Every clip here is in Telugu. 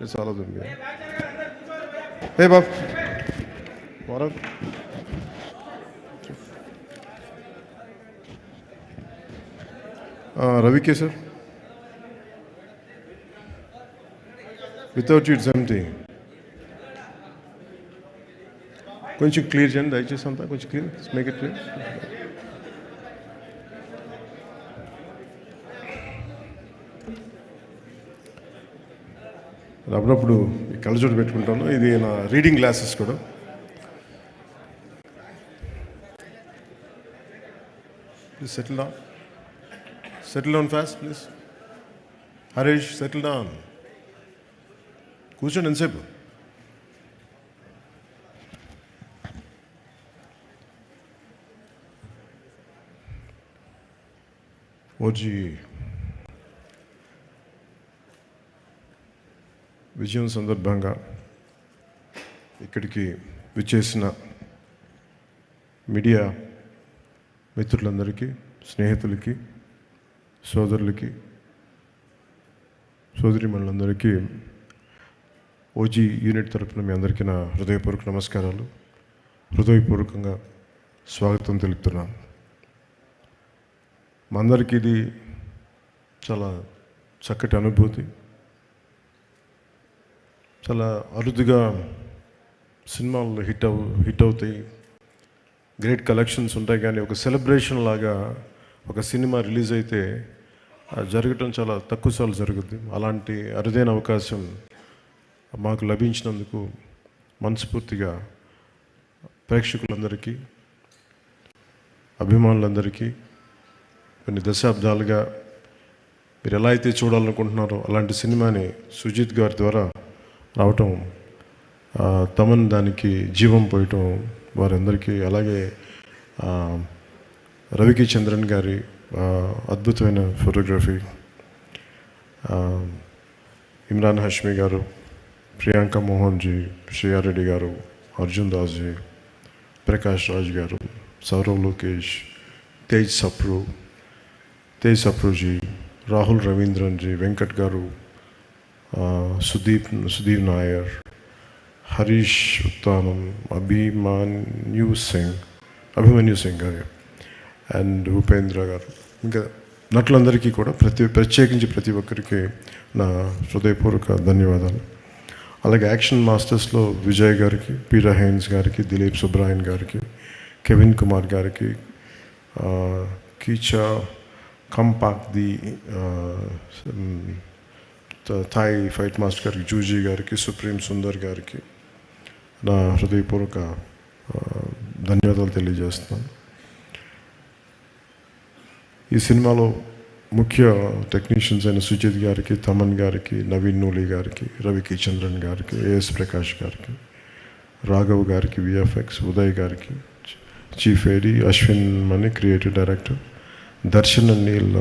It's all of them. Yeah. Hey, Bob. What up? Ravi K, sir. Without you, it's empty. కొంచెం క్లియర్ చేయండి దయచేసి అంతా కొంచెం క్లియర్ మేక్ ఇట్ క్లియర్. అప్పుడప్పుడు ఈ కళ్ళజోడు పెట్టుకుంటాను. ఇది నా రీడింగ్ గ్లాసెస్ కూడా. Please settle down fast please. Harish settle down. కూర్చోండి ఎంతసేపు. ఓజీ విజయం సందర్భంగా ఇక్కడికి విచ్చేసిన మీడియా మిత్రులందరికీ, స్నేహితులకి, సోదరులకి, సోదరీమణులందరికీ ఓజీ యూనిట్ తరపున మీ అందరికీ నా హృదయపూర్వక నమస్కారాలు. హృదయపూర్వకంగా స్వాగతం తెలుపుతున్నాను. మా అందరికీ ఇది చాలా చక్కటి అనుభూతి. చాలా అరుదుగా సినిమాలు హిట్ అవుతాయి, గ్రేట్ కలెక్షన్స్ ఉంటాయి, కానీ ఒక సెలబ్రేషన్ లాగా ఒక సినిమా రిలీజ్ అయితే జరగటం చాలా తక్కువ సార్లు జరుగుద్ది. అలాంటి అరుదైన అవకాశం మాకు లభించినందుకు మనస్ఫూర్తిగా ప్రేక్షకులందరికీ, అభిమానులందరికీ, కొన్ని దశాబ్దాలుగా మీరు ఎలా అయితే చూడాలనుకుంటున్నారో అలాంటి సినిమాని సుజిత్ గారి ద్వారా రావటం, తమన్ దానికి జీవం పోయటం వారందరికీ, అలాగే రవికి చంద్రన్ గారి అద్భుతమైన ఫోటోగ్రఫీ, ఇమ్రాన్ హష్మి గారు, ప్రియాంక మోహన్జీ, శ్రేయారెడ్డి గారు, అర్జున్ దాస్జీ, ప్రకాష్ రాజ్ గారు, సౌరవ్ లోకేష్, తేజ్ సప్రూజీ, రాహుల్ రవీంద్రన్జీ, వెంకట్ గారు, సుదీప్ నాయర్, హరీష్ ఉత్తానం, అభిమన్యు సింగ్ గారు అండ్ ఉపేంద్ర గారు, ఇంకా నటులందరికీ కూడా ప్రత్యేకించి ప్రతి ఒక్కరికి నా హృదయపూర్వక ధన్యవాదాలు. అలాగే యాక్షన్ మాస్టర్స్లో విజయ్ గారికి, పీటర్ హైన్స్ గారికి, దిలీప్ సుబ్రాయన్ గారికి, కెవిన్ కుమార్ గారికి, కీచా కంపాక్ ది థాయ్ ఫైట్ మాస్టర్ గారికి, జూజీ గారికి, సుప్రీం సుందర్ గారికి నా హృదయపూర్వక ధన్యవాదాలు తెలియజేస్తున్నాను. ఈ సినిమాలో ముఖ్య టెక్నీషియన్స్ అయిన సుజిత్ గారికి, తమన్ గారికి, నవీన్ నూలి గారికి, రవికి చంద్రన్ గారికి, ఏఎస్ ప్రకాష్ గారికి, రాఘవ్ గారికి, విఎఫ్ఎక్స్, ఉదయ్ గారికి, chief AD, Ashwin Mani creative director, Darshan and Neel,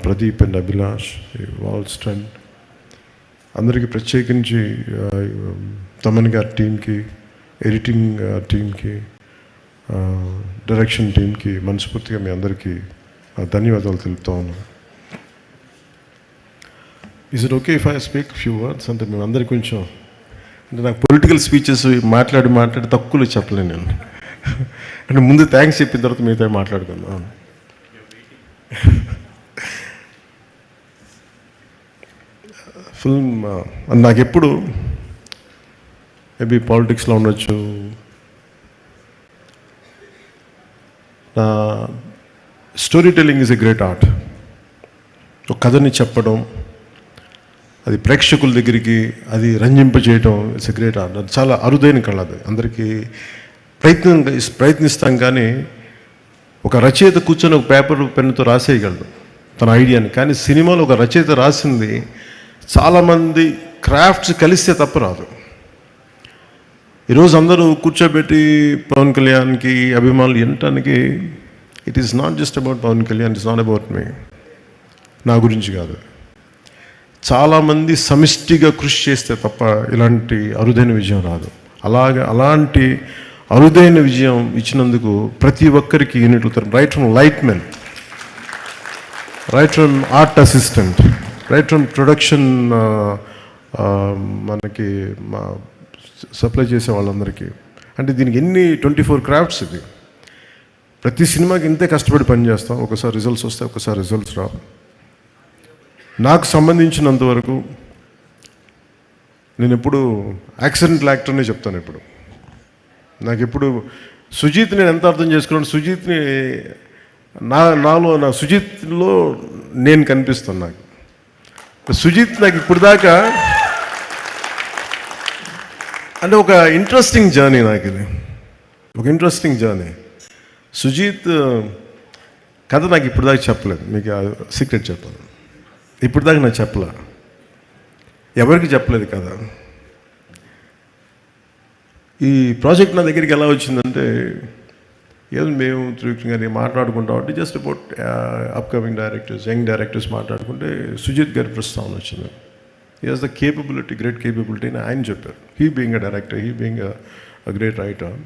Pradeep and Abhilash, వాల్ స్ట్రెంట్, అందరికీ ప్రత్యేకించి తమన్ గారి టీంకి, ఎడిటింగ్ టీంకి, డైరెక్షన్ టీంకి మనస్ఫూర్తిగా మీ అందరికీ ధన్యవాదాలు తెలుపుతా ఉన్నాను. Is it okay if I speak few words? అంటే మేము అందరికీ కొంచెం, అంటే నాకు పొలిటికల్ స్పీచెస్ మాట్లాడి తక్కువలో చెప్పలేను నేను. అంటే ముందు థ్యాంక్స్ చెప్పిన తర్వాత మిగతా మాట్లాడుకుందాం. ఫిల్మ్ నాకెప్పుడు మేబీ పాలిటిక్స్లో ఉండొచ్చు, నా story telling is a great art. ఒక కథని చెప్పడం, అది ప్రేక్షకుల దగ్గరికి అది రంజింపజేయడం, ఇట్స్ ఎ గ్రేట్ ఆర్ట్. అది చాలా అరుదైన కళ. అది అందరికీ ప్రయత్నిస్తాం, కానీ ఒక రచయిత కూర్చొని ఒక పేపర్ పెన్నుతో రాసేయగలడు తన ఐడియాని. కానీ సినిమాలో ఒక రచయిత రాసింది చాలామంది క్రాఫ్ట్స్ కలిస్తే తప్ప రాదు. ఈరోజు అందరూ కూర్చోబెట్టి పవన్ కళ్యాణ్కి అభిమానులు వినటానికి, it is not just about Pawan Kalyan, it's not about me, నా గురించి కాదు. చాలామంది సమిష్టిగా కృషి చేస్తే తప్ప ఇలాంటి అరుదైన విజయం రాదు. అలాంటి అరుదైన విజయం ఇచ్చినందుకు ప్రతి ఒక్కరికి యూనిట్లు, right from light men, right from art assistant, right from production మనకి మా సప్లై చేసే వాళ్ళందరికీ. అంటే దీనికి ఎన్ని 24 క్రాఫ్ట్స్ ఇది. ప్రతి సినిమాకి ఇంతే కష్టపడి పనిచేస్తాం. ఒకసారి రిజల్ట్స్ వస్తాయి, ఒకసారి రిజల్ట్స్ రావు. నాకు సంబంధించినంతవరకు నేను ఎప్పుడు యాక్సిడెంటల్ యాక్టర్నే చెప్తాను. ఎప్పుడు నాకు ఎప్పుడు సుజీత్ నేను ఎంత అర్థం చేసుకున్నాను, సుజీత్ని నా సుజీత్లో నేను కనిపిస్తాను. నాకు సుజీత్ నాకు ఇప్పుడు దాకా అంటే ఒక ఇంట్రెస్టింగ్ జర్నీ. నాకు ఇది ఒక ఇంట్రెస్టింగ్ జర్నీ. సుజీత్ కథ నాకు ఇప్పుడు దాకా చెప్పలేదు. మీకు సీక్రెట్ చెప్పాను, ఇప్పుడు దాకా నాకు చెప్పలే, ఎవరికి చెప్పలేదు కదా. ఈ ప్రాజెక్ట్ నా దగ్గరికి ఎలా వచ్చిందంటే, ఏదో మేము త్రివిక్రమ్ గారిని మాట్లాడుకుంటా ఉంటే just about upcoming directors, young directors మాట్లాడుకుంటే సుజిత్ గారి ప్రస్తావన వచ్చింది. He has the capability, great capability అని ఆయన చెప్పారు. He being a director, he being a great writer.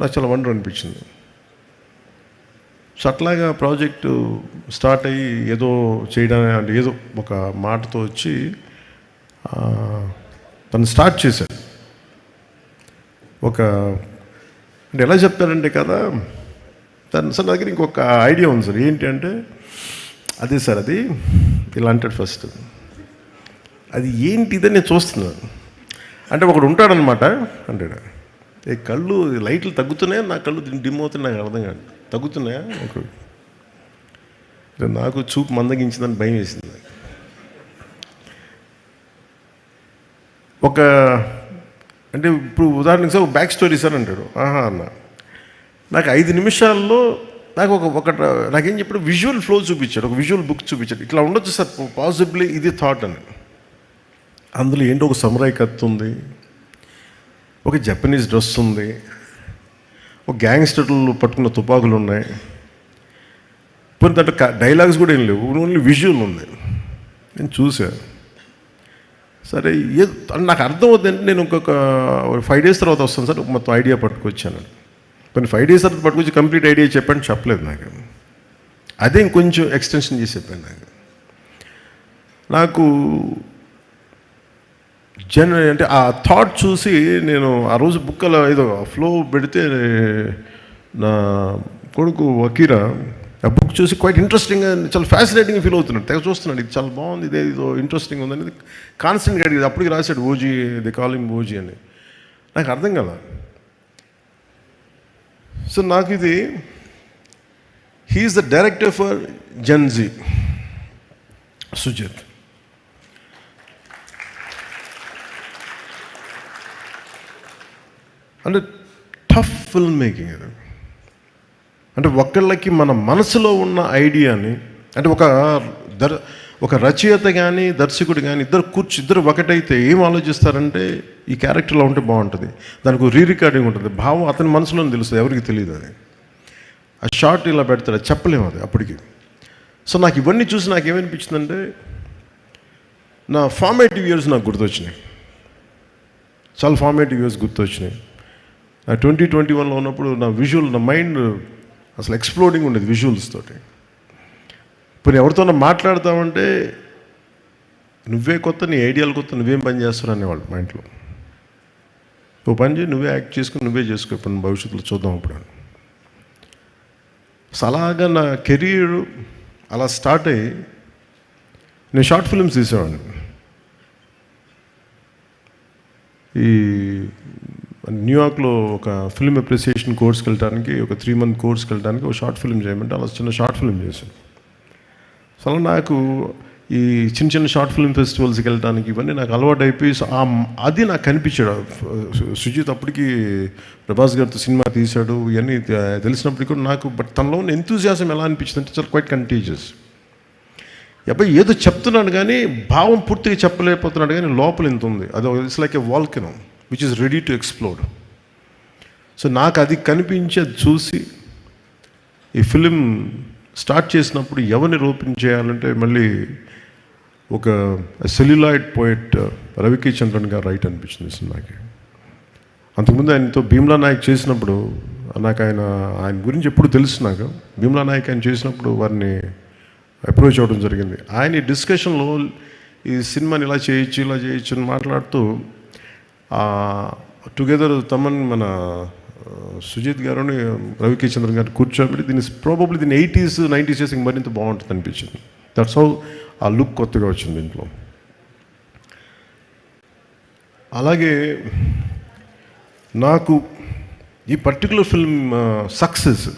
నాకు చాలా వండర్ అనిపించింది. సో అట్లాగా ప్రాజెక్టు స్టార్ట్ అయ్యి ఏదో చేయడానికి అంటే ఏదో ఒక మాటతో వచ్చి తను స్టార్ట్ చేశాడు. ఒక అంటే ఎలా చెప్తారంటే కదా, తను సార్ నా దగ్గర ఇంకొక ఐడియా ఉంది సార్. ఏంటి అంటే, అదే సార్ అది ఇలా అంటాడు ఫస్ట్. అది ఏంటిదని నేను చూస్తున్నాను. అంటే ఒకడు ఉంటాడనమాట అంటాడు, ఏ కళ్ళు లైట్లు తగ్గుతున్నాయా, నా కళ్ళు డిమ్ అవుతున్నాయి, నాకు అర్థం కాదు, తగ్గుతున్నాయా. నాకు చూపు మందగించిందని భయం వేసింది. ఒక అంటే ఇప్పుడు ఉదాహరణకి సార్ బ్యాక్ స్టోరీ సార్ అంటాడు. ఆహా అన్న, నాకు 5 నిమిషాల్లో నాకు నాకేం చెప్పాడు, విజువల్ ఫ్లో చూపించాడు, ఒక విజువల్ బుక్ చూపించాడు. ఇట్లా ఉండొచ్చు సార్ పాసిబ్లీ, ఇది థాట్ అని. అందులో ఏంటో ఒక సమురాయ్ కత్తి ఉంది, ఒక జపనీస్ డ్రెస్ ఉంది, ఒక గ్యాంగ్స్టర్లు పట్టుకున్న తుపాకులు ఉన్నాయి. పోనీ దాంట్లో డైలాగ్స్ కూడా ఏం లేవు, ఓన్లీ విజువల్ ఉంది. నేను చూశాను. సరే నాకు అర్థం అవుతుందంటే నేను ఇంకొక 5 days తర్వాత వస్తాను సార్, మొత్తం ఐడియా పట్టుకొచ్చాను. కొన్ని 5 days తర్వాత పట్టుకొచ్చి కంప్లీట్ ఐడియా చెప్పాను, చెప్పలేదు నాకు. అదే ఇంకొంచెం ఎక్స్టెన్షన్ చేసి చెప్పాను. నాకు అంటే ఆ థాట్ చూసి నేను ఆ రోజు బుక్ అలా ఏదో ఫ్లో పెడితే నా కొడుకు వకీరా ఆ బుక్ చూసి క్వైట్ ఇంట్రెస్టింగ్గా, చాలా ఫ్యాసినేటింగ్గా ఫీల్ అవుతున్నాడు. తెగ చూస్తున్నాడు, ఇది చాలా బాగుంది, ఇదే ఇదో ఇంట్రెస్టింగ్ ఉందనేది కాన్స్టెంట్గా అడిగేది. అప్పటికి రాశాడు ఓజీ, ది కాలింగ్ ఓజీ అని. నాకు అర్థం కదా. సో నాకు ఇది, he is the director for Gen Z, Sujeeth. అంటే టఫ్ ఫిల్మ్ మేకింగ్ అది. అంటే ఒకళ్ళకి మన మనసులో ఉన్న ఐడియాని, అంటే ఒక రచయిత కానీ దర్శకుడు కానీ ఇద్దరు ఒకటైతే ఏం ఆలోచిస్తారంటే, ఈ క్యారెక్టర్లో ఉంటే బాగుంటుంది, దానికి రీరికార్డింగ్ ఉంటుంది, భావం అతని మనసులోనే తెలుస్తుంది, ఎవరికి తెలియదు. అది ఆ షార్ట్ ఇలా పెడతాడు, చెప్పలేము అది అప్పటికి. సో నాకు ఇవన్నీ చూసి నాకు ఏమనిపించిందంటే, నా ఫార్మేటివ్ ఇయర్స్ నాకు గుర్తొచ్చినాయి, చాలా ఫార్మేటివ్ ఇయర్స్ గుర్తొచ్చినాయి. 2021లో ఉన్నప్పుడు నా మైండ్ అసలు ఎక్స్ప్లోడింగ్ ఉండేది విజువల్స్ తోటి. ఇప్పుడు ఎవరితో మాట్లాడతామంటే, నువ్వే కొత్త, నీ ఐడియాలు కొత్త, నువ్వేం పని చేస్తావు అనేవాళ్ళు మా ఇంట్లో. ఓ పని చేయి, నువ్వే యాక్ట్ చేసుకుని నువ్వే చేసుకో, ఇప్పుడు భవిష్యత్తులో చూద్దాం ఇప్పుడు అని. సో అలాగా నా కెరీర్ అలా స్టార్ట్ అయ్యి నేను షార్ట్ ఫిల్మ్స్ తీసేవాడిని. ఈ న్యూయార్క్లో ఒక ఫిల్మ్ అప్రిసియేషన్ కోర్స్కి వెళ్ళడానికి, ఒక 3 month కోర్స్కి వెళ్ళడానికి ఒక షార్ట్ ఫిల్మ్ చేయమంటే అలా చిన్న షార్ట్ ఫిల్మ్ చేశాను. సో అలా నాకు ఈ చిన్న షార్ట్ ఫిల్మ్ ఫెస్టివల్స్కి వెళ్ళడానికి ఇవన్నీ నాకు అలవాటు అయిపోయి, అది నాకు కనిపించాడు. సుజిత్ అప్పటికి ప్రభాస్ గారితో సినిమా తీశాడు, ఇవన్నీ తెలిసినప్పటికీ కూడా నాకు, బట్ తనలో ఉన్న ఎంతూజియాజం ఎలా అనిపించింది అంటే చాలా క్వైట్ కంటేజియస్. అబ్బాయి ఏదో చెప్తున్నాడు కానీ భావం పూర్తిగా చెప్పలేకపోతున్నాడు, కానీ లోపల ఎంత ఉంది, అది it's like a volcano which is ready to explode. So నాకు అది కనిపించి, అది చూసి ఈ ఫిలిం స్టార్ట్ చేసినప్పుడు ఎవరిని రూపించేయాలంటే మళ్ళీ ఒక సెల్యులాయిడ్ పోయెట్ రవికి చంద్రన్ గారు రైట్ అనిపించింది సినిమాకి. అంతకుముందు ఆయనతో భీమ్లా నాయక్ చేసినప్పుడు నాకు ఆయన గురించి ఎప్పుడు తెలుసు. నాకు భీమ్లా నాయక్ ఆయన చేసినప్పుడు వారిని అప్రోచ్ అవ్వడం జరిగింది. ఆయన ఈ డిస్కషన్లో ఈ సినిమాని ఇలా చేయొచ్చు అని మాట్లాడుతూ టుగెదర్ తమన్ మన సుజిత్ గారుని రవికిచంద్రన్ గారు కూర్చోబెట్టి దీన్ని ప్రాబబ్లీ దీన్ని 80s 90s చేసి మరింత బాగుంటుంది అనిపించింది. దట్స్ హౌ ఆ లుక్ కొత్తగా వచ్చింది దీంట్లో. అలాగే నాకు ఈ పర్టికులర్ ఫిల్మ్ సక్సెస్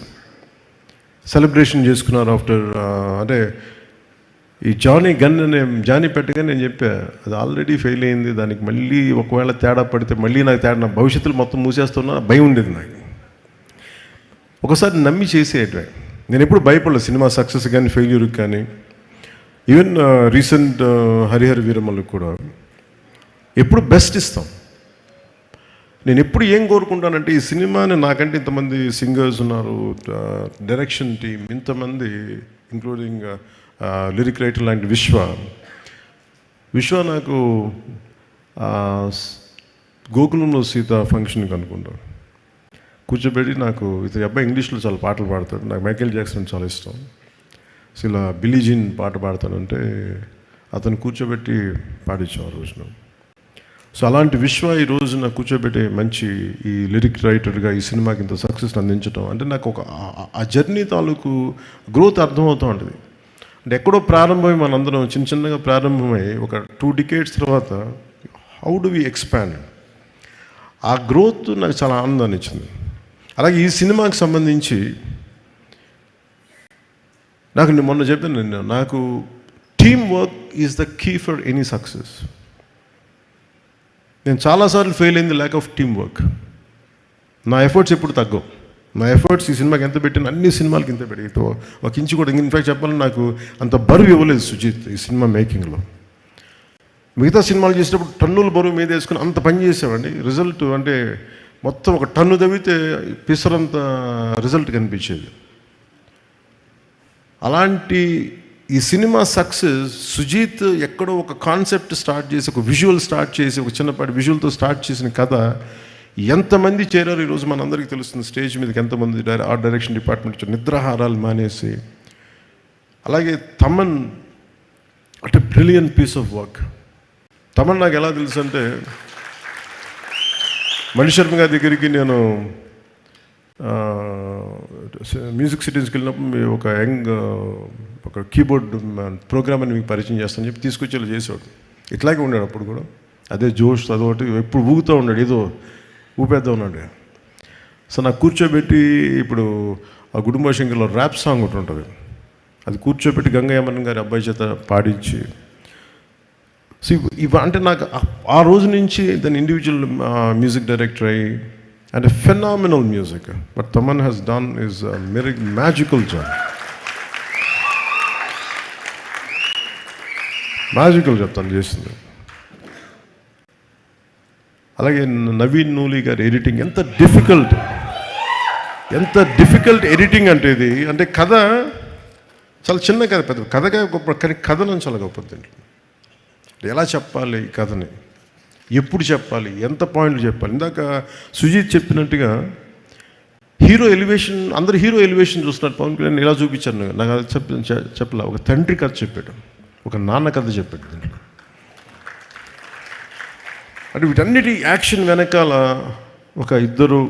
సెలబ్రేషన్ చేసుకున్నారు ఆఫ్టర్ అంటే ఈ జానీ పెట్టగా నేను చెప్పా అది ఆల్రెడీ ఫెయిల్ అయింది, దానికి మళ్ళీ ఒకవేళ తేడా పడితే మళ్ళీ నాకు తేడా, నా భవిష్యత్తులో మొత్తం మూసేస్తున్నా భయం ఉండేది నాకు. ఒకసారి నమ్మి చేసేయటమే. నేను ఎప్పుడు భయపడలేదు సినిమా సక్సెస్ కానీ ఫెయిల్యూర్కి కానీ. ఈవెన్ రీసెంట్ హరిహర వీరమల్లుకి కూడా ఎప్పుడు బెస్ట్ ఇస్తాం. నేను ఎప్పుడు ఏం కోరుకుంటానంటే ఈ సినిమాని నాకంటే ఇంతమంది సింగర్స్ ఉన్నారు, డైరెక్షన్ టీం ఇంతమంది, ఇంక్లూడింగ్ లిరిక్ రైటర్ లాంటి విశ్వ నాకు గోకులంలో సీత ఫంక్షన్కి అనుకుంటాను కూర్చోబెట్టి నాకు ఇతని అబ్బాయి ఇంగ్లీష్లో చాలా పాటలు పాడతాడు, నాకు మైకేల్ జాక్సన్ చాలా ఇష్టం, సో ఇలా బిల్లీ జీన్ పాట పాడతానంటే అతను కూర్చోబెట్టి పాడించాం ఆ రోజున. సో అలాంటి ఈ రోజు నాకు కూర్చోబెట్టి మంచి ఈ లిరిక్ రైటర్గా ఈ సినిమాకి ఇంత సక్సెస్ అందించడం అంటే నాకు ఒక ఆ జర్నీ తాలూకు గ్రోత్ అర్థమవుతూ ఉంటుంది. అంటే ఎక్కడో ప్రారంభమై మనందరం చిన్నగా ప్రారంభమై ఒక 2 decades తర్వాత హౌ డు వి ఎక్స్పాండ్, ఆ గ్రోత్ నాకు చాలా ఆనందాన్ని ఇచ్చింది. అలాగే ఈ సినిమాకి సంబంధించి నేను మొన్న చెప్పాను, నాకు team work is the key for any success. నేను చాలాసార్లు ఫెయిల్ అయింది ల్యాక్ ఆఫ్ టీమ్ వర్క్. నా ఎఫర్ట్స్ ఎప్పుడు తగ్గవు. నా ఎఫర్ట్స్ ఈ సినిమాకి ఎంత పెట్టిన అన్ని సినిమాలకి ఇంత పెట్టి ఒక ఇంచు కూడా ఇన్ఫాక్ట్ చెప్పాలని నాకు అంత బరువు ఇవ్వలేదు సుజిత్ ఈ సినిమా మేకింగ్లో. మిగతా సినిమాలు చేసేటప్పుడు టన్నుల బరువు మీద వేసుకుని అంత పని చేసామండి. రిజల్ట్ అంటే మొత్తం ఒక టన్ను తవ్వితే పిసరంత రిజల్ట్ కనిపించేది. అలాంటి ఈ సినిమా సక్సెస్ సుజిత్ ఎక్కడో ఒక కాన్సెప్ట్ స్టార్ట్ చేసి, ఒక విజువల్ స్టార్ట్ చేసి, ఒక చిన్నపాటి విజువల్తో స్టార్ట్ చేసిన కథ ఎంతమంది చేరారు ఈరోజు మనందరికీ తెలుస్తుంది. స్టేజ్ మీదకి ఎంతమంది ఆర్ట్ డైరెక్షన్ డిపార్ట్మెంట్ నిద్రాహారాలు మానేసి. అలాగే తమన్ అంటే brilliant piece of work. Thaman నాకు ఎలా తెలుసు అంటే మణిశర్మ గారి దగ్గరికి నేను మ్యూజిక్ సిటీస్కి వెళ్ళినప్పుడు ఒక కీబోర్డ్ ప్రోగ్రామ్ అని మీకు పరిచయం చేస్తాను చెప్పి తీసుకొచ్చేలా చేసేవాడు. ఇట్లాగే ఉన్నాడు అప్పుడు కూడా, అదే జోష్ అదొకటి ఎప్పుడు ఊగుతూ ఉన్నాడు, ఏదో ఊపేద్దాం ఉన్నాడు. సో నాకు కూర్చోబెట్టి ఇప్పుడు ఆ కుటుంబ శంకర్లో ర్యాప్ సాంగ్ ఒకటి ఉంటుంది, అది కూర్చోబెట్టి గంగయ్యమన్ గారి అబ్బాయి చేత పాడించి. సో అంటే నాకు ఆ రోజు నుంచి దాని ఇండివిజువల్ మ్యూజిక్ డైరెక్టర్ అయ్యి and a phenomenal music. What Taman has done is a magical job. Magical job తను చేసింది. అలాగే నవీన్ నూలి గారి ఎడిటింగ్ ఎంత డిఫికల్ట్ ఎడిటింగ్ అంటే ఇది. అంటే కథ చాలా చిన్న కథ, పెద్ద కథగా గొప్ప, కానీ కథనం చాలా గొప్పది. ఎలా చెప్పాలి ఈ కథని, ఎప్పుడు చెప్పాలి, ఎంత పాయింట్లు చెప్పాలి. ఇందాక సుజిత్ చెప్పినట్టుగా హీరో ఎలివేషన్, అందరు హీరో ఎలివేషన్ చూస్తున్నారు. పవన్ కళ్యాణ్ ఇలా చూపించాను, నాకు అది చెప్పలే. ఒక తండ్రి కథ చెప్పాడు, ఒక నాన్న కథ చెప్పాడు దీంట్లో. అంటే వీటన్నిటి యాక్షన్ వెనకాల ఒక ఇద్దరు,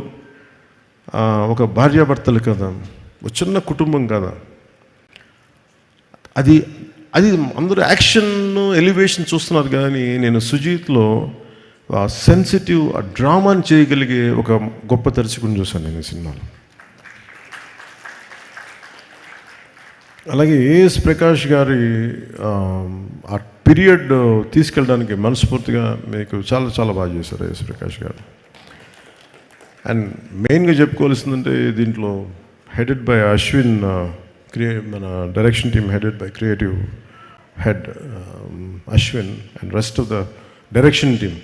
ఒక భార్యాభర్తలు కదా, ఒక చిన్న కుటుంబం కదా. అది అందరూ యాక్షన్ ఎలివేషన్ చూస్తున్నారు, కానీ నేను సుజిత్లో సెన్సిటివ్ డ్రామాని చేయగలిగే ఒక గొప్ప దర్శకుని చూశాను నేను ఈ సినిమాలో. అలాగే ఏఎస్ ప్రకాష్ గారి ఆ పీరియడ్ తీసుకెళ్ళడానికి మనస్ఫూర్తిగా మీకు చాలా బాగా చేశారు ఏఎస్ ప్రకాష్ గారు. అండ్ మెయిన్గా చెప్పుకోవాల్సిందంటే దీంట్లో హెడెడ్ బై అశ్విన్, మన direction team headed by creative head Ashwin and rest of the direction team.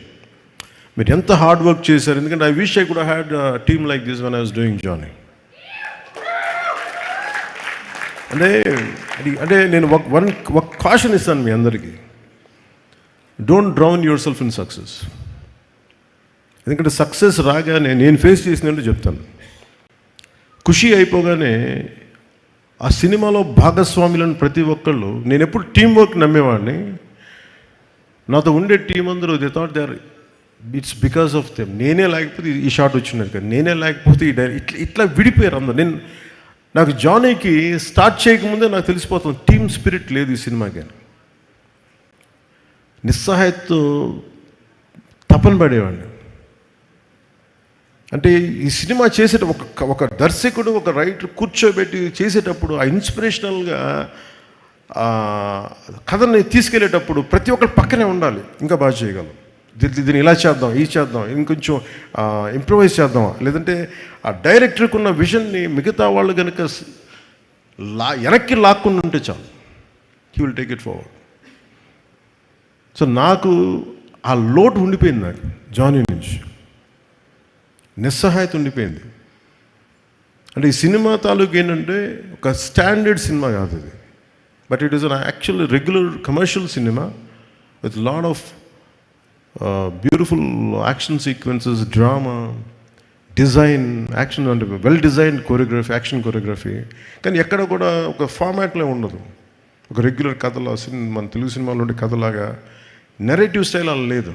మీరు ఎంత హార్డ్ వర్క్ చేశారు. ఎందుకంటే I wish I could had team like this when I was doing Johnny. అంటే నేను ఒక కాషన్ ఇస్తాను మీ అందరికీ, don't drown yourself in success. ఎందుకంటే సక్సెస్ రాగానే నేను ఫేస్ చేసినట్టు చెప్తాను. ఖుషి అయిపోగానే ఆ సినిమాలో భాగస్వాములను ప్రతి ఒక్కళ్ళు, నేను ఎప్పుడు టీం వర్క్ నమ్మేవాడిని. నాతో ఉండే టీం అందరూ they thought they are it's because of them. నేనే లేకపోతే ఈ షాట్ వచ్చినది కదా, నేనే లేకపోతే ఈ ఇట్లా ఇట్లా విడిపోయారు అందరు. నాకు జానీకి స్టార్ట్ చేయకముందే నాకు తెలిసిపోతుంది టీమ్ స్పిరిట్ లేదు ఈ సినిమాకి అని. నిస్సహాయతతో తపన పడేవాడిని. అంటే ఈ సినిమా ఒక దర్శకుడు ఒక రైటర్ కూర్చోబెట్టి చేసేటప్పుడు ఆ ఇన్స్పిరేషనల్గా కథని తీసుకెళ్ళేటప్పుడు ప్రతి ఒక్కరు పక్కనే ఉండాలి. ఇంకా బాగా చేయగలం, దీన్ని ఇలా చేద్దాం, ఈ చేద్దాం, ఇంకొంచెం ఇంప్రూవైజ్ చేద్దాం. లేదంటే ఆ డైరెక్టర్కి ఉన్న విజన్ని మిగతా వాళ్ళు కనుక వెనక్కి లాక్కుండా ఉంటే చాలు, he will take it forward. So నాకు ఆ లోటు ఉండిపోయింది, నాకు జానీ నుంచి నిస్సహాయత ఉండిపోయింది. అంటే ఈ సినిమా తాలూకు ఏంటంటే ఒక స్టాండర్డ్ సినిమా కాదు ఇది, but it is an actual regular commercial cinema with lot of beautiful action sequences, drama, design, action అంటే well designed choreography, action choreography. కానీ ఎక్కడ కూడా ఒక ఫార్మాట్లో ఉండదు. ఒక రెగ్యులర్ కథలా మన తెలుగు సినిమాలో ఉండే కథలాగా నెరేటివ్ స్టైల్ అలా లేదు.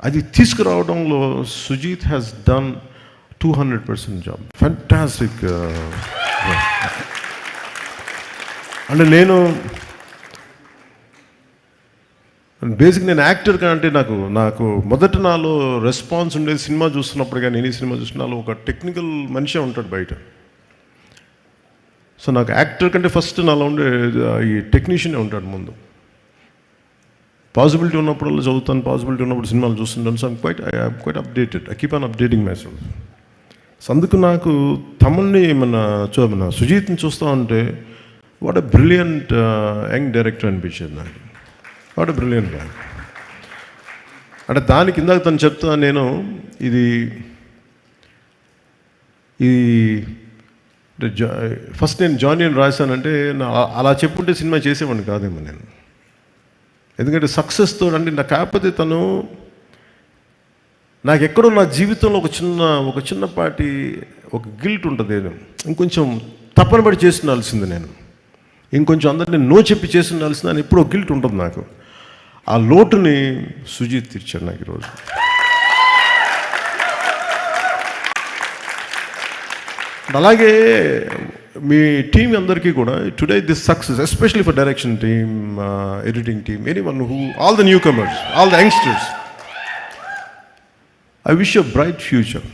అది తీసుకురావడంలో Sujeeth has done 200% job. Fantastic. అంటే నేను యాక్టర్ కంటే నాకు మొదట నాలో రెస్పాన్స్ ఉండేది సినిమా చూస్తున్నప్పుడు. కానీ నేను ఈ సినిమా చూస్తున్నాలో ఒక టెక్నికల్ మనిషి ఉంటాడు బయట. సో నాకు యాక్టర్ కంటే ఫస్ట్ నాలో ఉండే ఈ టెక్నీషియనే ఉంటాడు ముందు. పాసిబిలిటీ ఉన్నప్పుడు చదువుతాను, పాసిబిలిటీ ఉన్నప్పుడు సినిమాలు చూస్తుంటాను. So I'm quite updated. I keep on updating my self. So అందుకు నాకు తమన్ని మన సుజీత్ని చూస్తూ ఉంటే what a brilliant young director అనిపించేది నాకు. వాట్ ఎ బ్రిలియంట్ గా. అంటే దానికి ఇందాక తను చెప్తా, నేను ఇది ఫస్ట్ నేను జానీ అని రాశానంటే అలా చెప్పుంటే సినిమా చేసేవాడిని కాదేమో నేను. ఎందుకంటే సక్సెస్తో అంటే నాకు కాకపోతే నాకు ఎక్కడో నా జీవితంలో ఒక చిన్నపాటి ఒక గిల్ట్ ఉంటుంది. ఇంకొంచెం తప్పన పడి చేస్తుండాల్సింది, నేను ఇంకొంచెం అందరినీ నో చెప్పి చేస్తుండాల్సింది అని ఎప్పుడో గిల్ట్ ఉంటుంది నాకు. ఆ లోటుని సుజీత్ తీర్చాడు నాకు ఈరోజు. అలాగే మీ టీం అందరికీ కూడా today this success, especially for direction team, editing team, anyone who, all the newcomers, all the youngsters, I wish you bright future.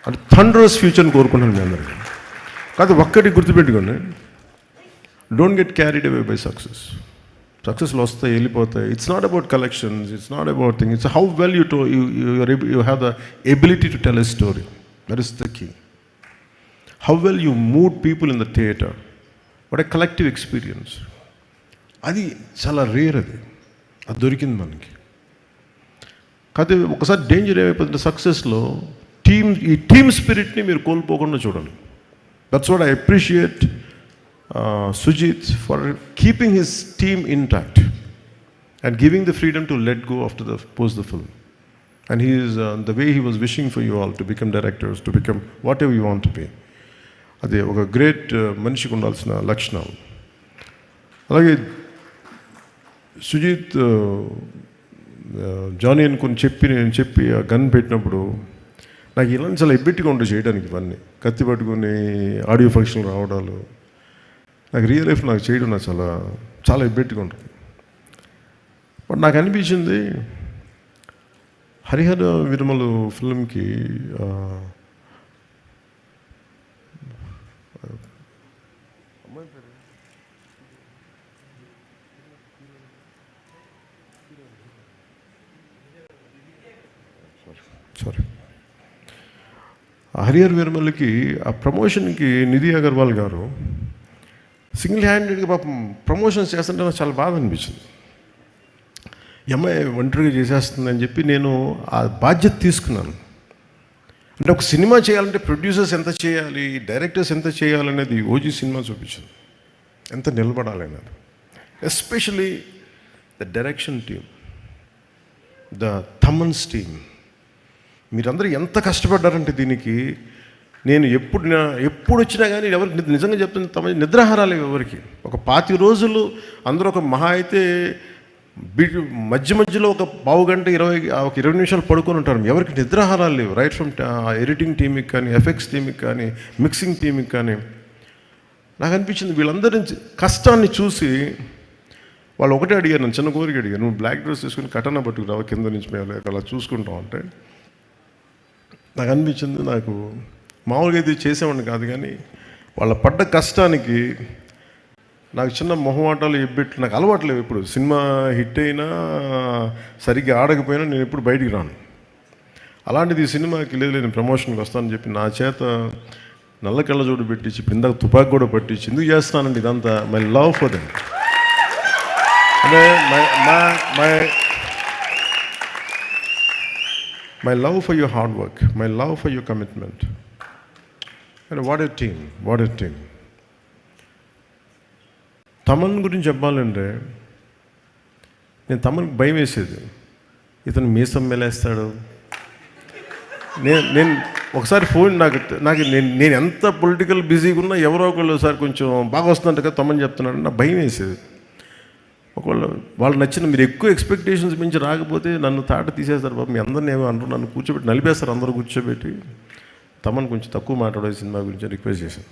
అంటే థండరస్ ఫ్యూచర్ని కోరుకుంటున్నాను మీ అందరికీ. కాదు ఒక్కటి గుర్తుపెట్టుకోండి, don't get carried away by success. సక్సెస్లో వస్తాయి, వెళ్ళిపోతాయి. It's not about collections, it's not about thing, it's how well you have the ability to tell a story. That is the key. How well you moved people in the theatre. What a collective experience. అది చాలా రేర్. అది దొరికింది మనకి. కాకపోతే ఒకసారి డేంజర్ ఏమైపోతుంది సక్సెస్లో, ఈ టీమ్ స్పిరిట్ని మీరు కోల్పోకుండా చూడాలి. That's what I appreciate Sujeeth for keeping his team intact and giving the freedom to let go after post the film. And he is the way he was wishing for you all to become directors, to become whatever you want to be. అది ఒక గ్రేట్ మనిషికి ఉండాల్సిన లక్షణం. అలాగే సుజీత్ జానీ అనుకుని చెప్పి ఆ గన్ పెట్టినప్పుడు నాకు ఇలాంటి చాలా ఎబ్బెట్టిగా ఉంటుంది చేయడానికి. ఇవన్నీ కత్తి పట్టుకొని ఆడియో ఫంక్షన్లు రావడాలు, నాకు రియల్ లైఫ్ నాకు చేయడం నాకు చాలా చాలా ఎబ్బెట్టిగా ఉంటుంది. బట్ నాకు అనిపించింది హరిహర వీరమలు ఫిల్మ్కి హరిహర్ వీరమల్లికి ఆ ప్రమోషన్కి నిధి అగర్వాల్ గారు సింగిల్ హ్యాండెడ్గా పాపం ప్రమోషన్స్ చేస్తుంటే నాకు చాలా బాధ అనిపించింది. ఈ అమ్మాయి ఒంటరిగా చేసేస్తుందని చెప్పి నేను ఆ బాధ్యత తీసుకున్నాను. అంటే ఒక సినిమా చేయాలంటే ప్రొడ్యూసర్స్ ఎంత చేయాలి, డైరెక్టర్స్ ఎంత చేయాలనేది ఓజీ సినిమా చూపించింది, ఎంత నిలబడాలనేది. Especially the direction team, the Thaman's team, మీరందరూ ఎంత కష్టపడ్డారంటే దీనికి. నేను ఎప్పుడు వచ్చినా కానీ ఎవరికి నిజంగా చెప్తున్న నిద్రాహారాలు ఎవరికి. ఒక 25 రోజులు అందరూ ఒక మహా అయితే మధ్య మధ్యలో ఒక పావు గంట 20 నిమిషాలు పడుకొని ఉంటారు. ఎవరికి నిద్రాహారాలు లేవు. రైట్ ఫ్రమ్ ఎడిటింగ్ టీమ్కి కానీ, ఎఫెక్ట్స్ టీమ్కి కానీ, మిక్సింగ్ టీమ్కి కానీ. నాకు అనిపించింది వీళ్ళందరి కష్టాన్ని చూసి వాళ్ళు ఒకటే అడిగారు, నన్ను చిన్న కోరిక అడిగారు, నువ్వు బ్లాక్ డ్రెస్ వేసుకుని కటన పట్టుకురావు కింద నుంచి మేము అలా చూసుకుంటాం అంటే. నాకు అనిపించింది, నాకు మామూలుగా ఇది చేసేవాడిని కాదు, కానీ వాళ్ళ పడ్డ కష్టానికి నాకు చిన్న మొహమాటాలు ఎబ్బెట్లు నాకు అలవాట్లేవు. ఇప్పుడు సినిమా హిట్ అయినా సరిగ్గా ఆడకపోయినా నేను ఎప్పుడు బయటికి రాను. అలాంటిది ఈ సినిమాకి లేదు నేను ప్రమోషన్కి వస్తానని చెప్పి నా చేత నల్ల కళ్ళజోడు పెట్టించి ఇప్పుడు ఇందాక తుపాకి కూడా పట్టించి ఎందుకు చేస్తానండి ఇదంతా? మై లవ్ ఫర్ దెమ్, అంటే my love for your hard work, my love for your commitment. And what a team. Thaman గురించి చెప్పాలంటే నేను తమన్కి భయం వేసేది, ఇతను మీసం మెలేస్తాడు. నేను ఒకసారి ఫోన్ నేను ఎంత పొలిటికల్ బిజీగా ఉన్నా ఎవరో ఒకళ్ళు సార్ కొంచెం బాగా వస్తుందంట కదా తమన్ చెప్తున్నాడు, నాకు భయం వేసేది. ఒకవేళ వాళ్ళు నచ్చిన మీరు ఎక్కువ ఎక్స్పెక్టేషన్స్ మించి రాకపోతే నన్ను తాట తీసేస్తారు బాబు, మీ అందరిని ఏమో అంటారు, నన్ను కూర్చోబెట్టి నలిపేస్తారు అందరూ కూర్చోబెట్టి. తమన్ కొంచెం తక్కువ మాట్లాడే సినిమా గురించి రిక్వెస్ట్ చేశాను.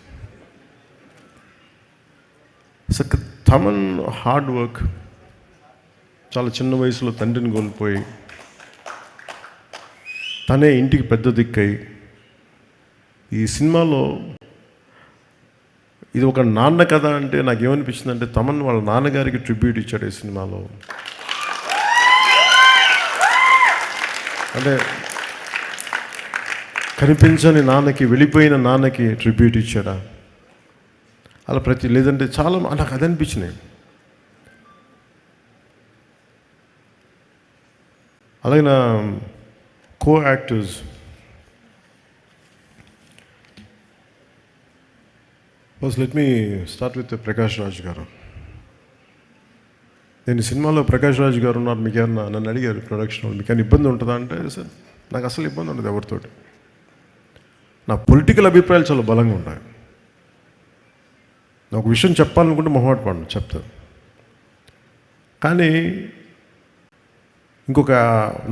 సో తమన్ హార్డ్ వర్క్, చాలా చిన్న వయసులో తండ్రిని కోల్పోయి తనే ఇంటికి పెద్ద దిక్కై ఈ సినిమాలో ఇది ఒక నాన్న కథ అంటే నాకు ఏమనిపించింది అంటే తమన్ వాళ్ళ నాన్నగారికి ట్రిబ్యూట్ ఇచ్చాడు ఈ సినిమాలో. అంటే కనిపించని నాన్నకి, వెళ్ళిపోయిన నాన్నకి ట్రిబ్యూట్ ఇచ్చాడా అలా లేదంటే చాలా నాకు అది అనిపించినాయి. అలాగే నా co actors let me start with Prakash Raj గారు. నేను సినిమాలో ప్రకాష్ రాజ్ గారు ఉన్నారు, మీకు ఏమన్నా నన్ను అడిగారు ప్రొడక్షన్ వాళ్ళు, మీకు ఏమైనా ఇబ్బంది ఉంటుందా అంటే సార్ నాకు అసలు ఇబ్బంది ఉండదు ఎవరితోటి. నా పొలిటికల్ అభిప్రాయాలు చాలా బలంగా ఉంటాయి. ఒక విషయం చెప్పాలనుకుంటే మొహమాట పడను, చెప్తాను. కానీ ఇంకొక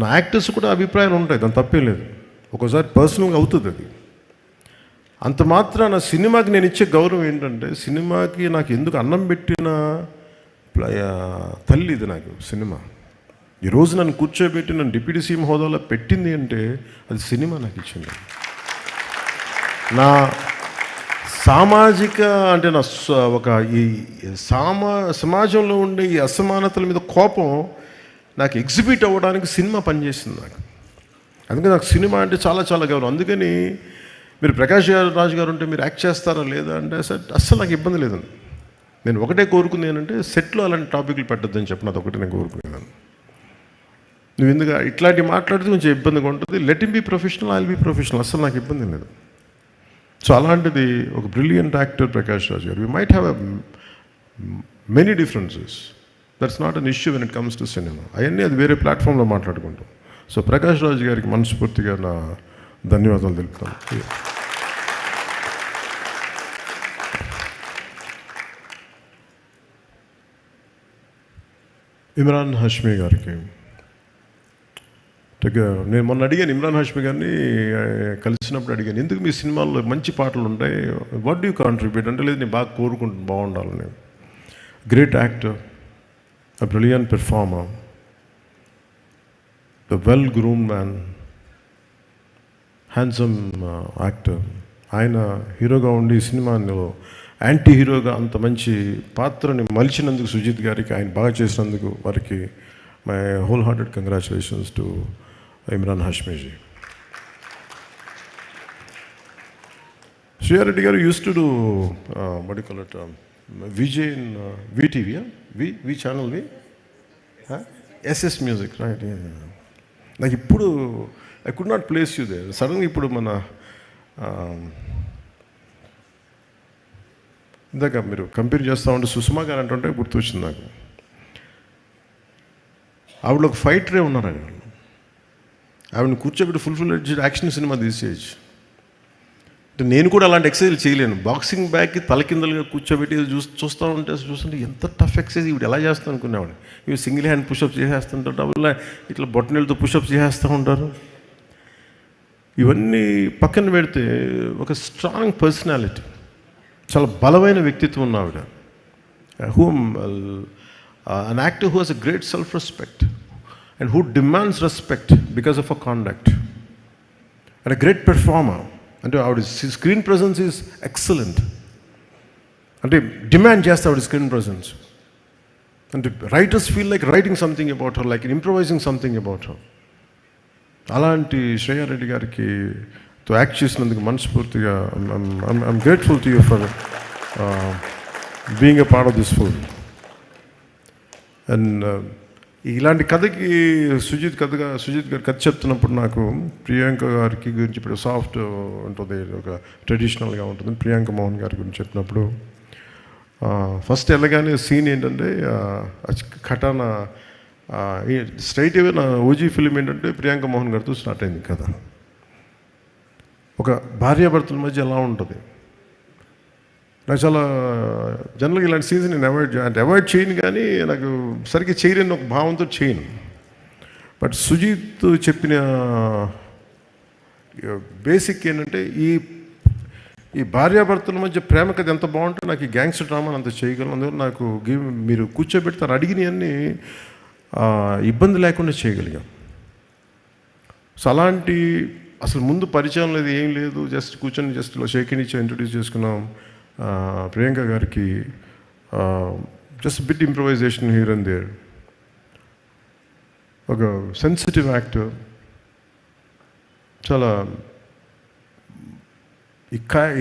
నా యాక్టర్స్ కూడా అభిప్రాయాలు ఉంటాయి, దాని తప్పేం లేదు. ఒక్కోసారి పర్సనల్గా అవుతుంది అది. అంత మాత్రాన సినిమాకి నేను ఇచ్చే గౌరవం ఏంటంటే, సినిమాకి నాకు ఎందుకు అన్నం పెట్టిన తల్లి ఇది నాకు సినిమా. ఈరోజు నన్ను కూర్చోబెట్టి నన్ను డిప్యూటీ సీఎం హోదాలో పెట్టింది అంటే అది సినిమా నాకు ఇచ్చింది. నా సామాజిక అంటే నా ఒక ఈ సమాజంలో ఉండే ఈ అసమానతల మీద కోపం నాకు ఎగ్జిబిట్ అవ్వడానికి సినిమా పనిచేసింది నాకు. అందుకని నాకు సినిమా అంటే చాలా చాలా గౌరవం. అందుకని మీరు ప్రకాష్ రాజ్ గారు ఉంటే మీరు యాక్ట్ చేస్తారా లేదా అంటే సార్ అస్సలు నాకు ఇబ్బంది లేదండి. నేను ఒకటే కోరుకుంది ఏంటంటే సెట్లో అలాంటి టాపిక్లు పెట్టద్దని చెప్పిన అది ఒకటే నేను కోరుకునేదాన్ని. నువ్వు ఎందుకు ఇట్లాంటి మాట్లాడితే కొంచెం ఇబ్బందిగా ఉంటుంది, let him be professional, I will be professional, అస్సలు నాకు ఇబ్బంది లేదు. సో అలాంటిది ఒక బ్రిలియంట్ యాక్టర్ ప్రకాష్ రాజ్ గారు. We might have many differences, that's not an issue when it comes to cinema. అవన్నీ అది వేరే ప్లాట్ఫామ్లో మాట్లాడుకుంటాం. సో ప్రకాష్ రాజ్ గారికి మనస్ఫూర్తిగా నా ధన్యవాదాలు తెలుపుతాను. ఇమ్రాన్ హాష్మీ గారికి నేను మొన్న అడిగాను, ఇమ్రాన్ హాష్మీ గారిని కలిసినప్పుడు అడిగాను, ఎందుకు మీ సినిమాల్లో మంచి పాటలు ఉంటాయి, వాట్ డూ కాంట్రిబ్యూట్ అంటే, లేదు నేను బాగా కోరుకుంటున్నాను బాగుండాలని. Great actor, a brilliant performer, the well-groomed man, handsome actor. ఆయన హీరోగా ఉండి ఈ సినిమాలో యాంటీ హీరోగా అంత మంచి పాత్రని మలిచినందుకు సుజిత్ గారికి, ఆయన బాగా చేసినందుకు వారికి my whole hearted congratulations to Imran హాష్మీజీ. Shriya Reddy గారు use to do what do you call it, VJ in VTV, V channel, SS Music, right? నాకు ఇప్పుడు I could not place you there. సడన్గా ఇప్పుడు మన ఇందాక మీరు కంపేర్ చేస్తూ ఉంటే సుష్మా గారు అంటుంటే గుర్తొచ్చింది నాకు. ఆవిడ ఒక ఫైటరే ఉన్నారు, ఆవిడని కూర్చోబెట్టి ఫుల్ యాక్షన్ సినిమా తీసేయచ్చు. అంటే నేను కూడా అలాంటి ఎక్సర్సైజ్ చేయలేను. బాక్సింగ్ బ్యాగ్కి తలకిందలుగా కూర్చోబెట్టి చూస్తుంటే ఎంత టఫ్ ఎక్సర్సైజ్ ఇవి ఎలా చేస్తాను అనుకునేవాడిని. ఇవి సింగిల్ హ్యాండ్ పుషప్స్ చేసేస్తుంటారు, డబుల్ ఇట్లా బొట్టనీళ్ళతో పుషప్స్ చేసేస్తూ ఉంటారు. ఇవన్నీ పక్కన పెడితే ఒక స్ట్రాంగ్ పర్సనాలిటీ, చాలా బలమైన వ్యక్తిత్వం ఉన్న ఆవిడ. An actor who has a great self respect and who demands respect because of a conduct and a great performer. అంటే ఆవిడ స్క్రీన్ ప్రజెన్స్ ఈజ్ ఎక్సలెంట్. అంటే డిమాండ్ చేస్తే ఆవిడ స్క్రీన్ ప్రజెన్స్. అంటే writers feel like writing something about her, like improvising something about her. అలాంటి శ్రేయా రెడ్డి గారికి తో యాక్ట్ చేసినందుకు మనస్ఫూర్తిగా I'm grateful to you for being a part of this film. And ఇలాంటి కథకి సుజిత్ గారు కథ చెప్తున్నప్పుడు నాకు ప్రియాంక గారికి గురించి, ఇప్పుడు సాఫ్ట్ ఉంటుంది, ఒక ట్రెడిషనల్గా ఉంటుంది, ప్రియాంక మోహన్ గారి గురించి చెప్పినప్పుడు ఫస్ట్ వెళ్ళగానే సీన్ ఏంటంటే ఖటానా స్ట్రైట్ అవే నా ఓజీ ఫిలిం ఏంటంటే ప్రియాంక మోహన్ గారితో స్టార్ట్ అయింది కథ. ఒక భార్యాభర్తల మధ్య ఎలా ఉంటుంది. నాకు చాలా జనరల్గా ఇలాంటి సీన్స్ నేను అవాయిడ్ చేయను, కానీ నాకు సరిగ్గా చేయలేని ఒక భావంతో చేయను. బట్ సుజిత్ చెప్పిన బేసిక్ ఏంటంటే ఈ భార్యాభర్తల మధ్య ప్రేమ కథ ఎంత బాగుంటే నాకు ఈ గ్యాంగ్స్టర్ డ్రామాని అంత చేయగలను. అందువల్ల నాకు మీరు కూర్చోబెడతారు అడిగినవన్నీ ఇబ్బంది లేకుండా చేయగలిగాం. సో అలాంటి అసలు ముందు పరిచయం లేదు, ఏం లేదు, జస్ట్ కూర్చొని జస్ట్ షేకింగ్ ఇచ్చి ఇంట్రొడ్యూస్ చేసుకున్నాం ప్రియాంక గారికి. Just bit improvisation here and there. ఒక సెన్సిటివ్ యాక్టర్, చాలా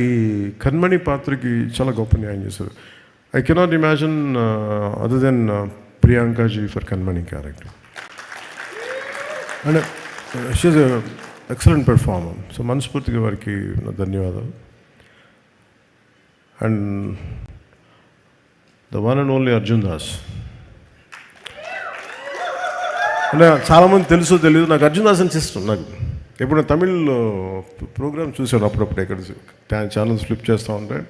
ఈ కన్మణి పాత్రకి చాలా గొప్ప న్యాయం చేశారు. I cannot imagine other then ప్రియాంకాజీ for Kanmani character. And she is a excellent performer. So మనస్ఫూర్తిగా వారికి నా ధన్యవాదాలు. And the one and only Arjun Das. అంటే చాలామంది తెలుసో తెలియదు, నాకు అర్జున్ దాస్ అని ఇష్టం. నాకు ఎప్పుడు తమిళ్లో ప్రోగ్రామ్ చూశాను అప్పుడప్పుడు, ఎక్కడ ఛానల్స్ ఫ్లిప్ చేస్తూ ఉంటాయి.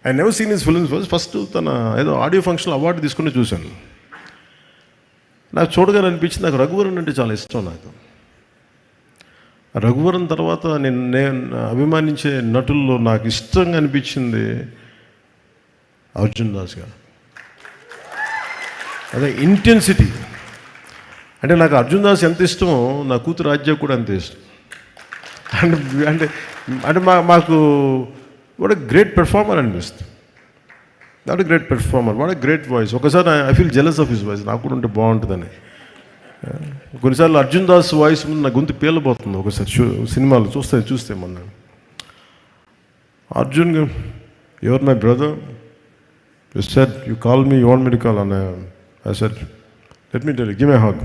I never seen his films. First తన ఏదో ఆడియో ఫంక్షన్ అవార్డు తీసుకుని చూశాను. నాకు చూడగానే అనిపించింది, నాకు రఘువరన్ అంటే చాలా ఇష్టం. నాకు రఘువరన్ తర్వాత నేను అభిమానించే నటుల్లో నాకు ఇష్టంగా అనిపించింది అర్జున్ దాస్ గారు. అదే ఇంటెన్సిటీ. అంటే నాకు అర్జున్ దాస్ ఎంత ఇష్టమో నా కూతురు రాజ్య కూడా అంతే ఇష్టం. అంటే అంటే మాకు వాట్ ఎ గ్రేట్ పెర్ఫార్మర్ అనిపిస్తుంది. What a great performer, what a great voice. ఒకసారి I feel jealous of his voice, నాకు కూడా ఉంటే బాగుంటుందని. కొన్నిసార్లు అర్జున్ దాస్ వాయిస్ ముందు నా గొంతు పేలిపోతుంది. ఒకసారి సినిమాలు చూస్తే మొన్న Arjun, you are my brother, you said you call me, you want me to call, and I said let me tell you, give me a hug.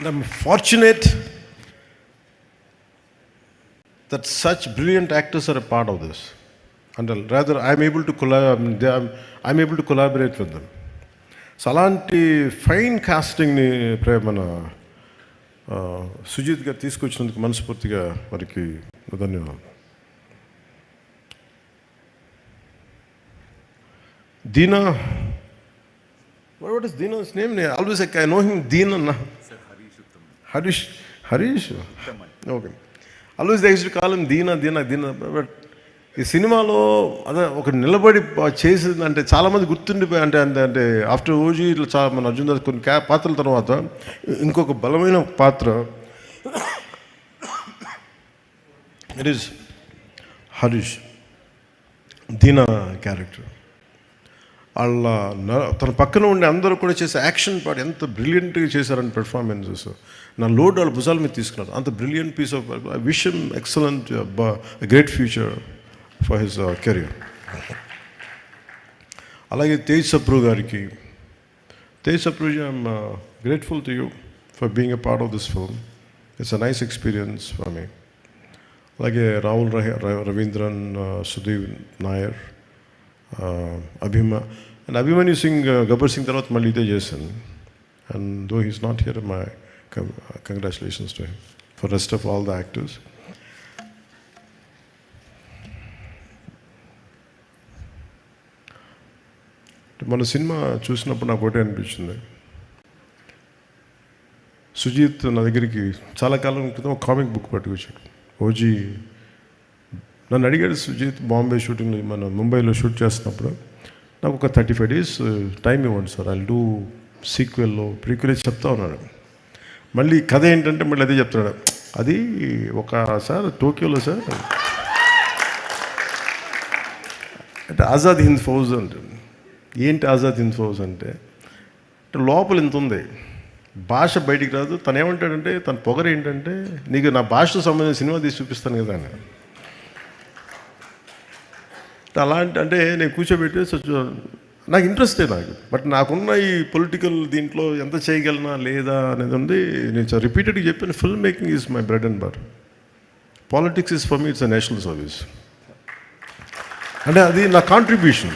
I'm fortunate that such brilliant actors are a part of this, and rather I'm able to collaborate with them. So అలాంటి ఫైన్ కాస్టింగ్ని మన సుజిత్ గారు తీసుకొచ్చినందుకు మనస్ఫూర్తిగా వారికి ధన్యవాదాలు. దీనా, what is Dina's name? Always I know him Deena. Harish. Okay. Always they used to call him Deena. But ఈ సినిమాలో అదే ఒక నిలబడి చేసింది అంటే చాలామంది గుర్తుండిపోయి, అంటే ఆఫ్టర్ ఓజీ ఇట్లా చాలా మన అర్జున్ దాస్ కొన్ని పాత్రల తర్వాత ఇంకొక బలమైన పాత్ర it is Harish. Deena character వాళ్ళ తన పక్కన ఉండే అందరూ కూడా చేసే యాక్షన్ పార్ట్ ఎంత బ్రిలియంట్గా చేశారని పెర్ఫార్మెన్సెస్. నా లోడ్ వాళ్ళ భుజాల మీద తీసుకున్నారు. అంత బ్రిలియంట్ పీస్ ఆఫ్ విషయం, excellent, great future for his career. అలాగే తేజ్ సప్రూ గారికి, I'm grateful to you for being a part of this film. It's a nice experience for me. అలాగే రాహుల్ రవీంద్రన్, సుధీర్ నాయర్, అభిమన్యు సింగ్, గబ్బర్ సింగ్ తర్వాత మళ్ళీ ఇదే చేశాను. And though he's not here, my congratulations to him. For rest of all the actors. మన సినిమా చూసినప్పుడు నాకు ఒకటే అనిపించింది. సుజీత్ నా దగ్గరికి చాలా కాలం క్రితం ఒక కామిక్ బుక్ పట్టుకొచ్చాడు. ఓజీ నన్ను అడిగాడు, సుజీత్ బాంబే షూటింగ్లో మన ముంబైలో షూట్ చేస్తున్నప్పుడు నాకు ఒక 35 days టైం ఇవ్వండి సార్, ఐ డూ సీక్వెల్లో ప్రీక్వెల్ చెప్తా ఉన్నాడు. మళ్ళీ కథ ఏంటంటే మళ్ళీ అదే చెప్తున్నాడు. అది ఒక సార్ టోక్యోలో సార్ అంటే ఆజాద్ హింద్ ఫౌజ్ అంటే ఏంటి ఆజాద్ హింద్ ఫౌజ్ అంటే లోపల ఇంత ఉంది, భాష బయటికి రాదు. తను ఏమంటాడంటే తన పొగరు ఏంటంటే నీకు నా భాషతో సంబంధించిన సినిమా తీసి చూపిస్తాను కదా అని. అలాంటి అంటే నేను కూర్చోబెట్టి నాకు ఇంట్రెస్టే నాకు, బట్ నాకున్న ఈ పొలిటికల్ దీంట్లో ఎంత చేయగలనా లేదా అనేది ఉంది. నేను రిపీటెడ్గా చెప్పాను, film making is my bread and butter. Politics is for me it's a national service. అంటే అది నా కాంట్రిబ్యూషన్,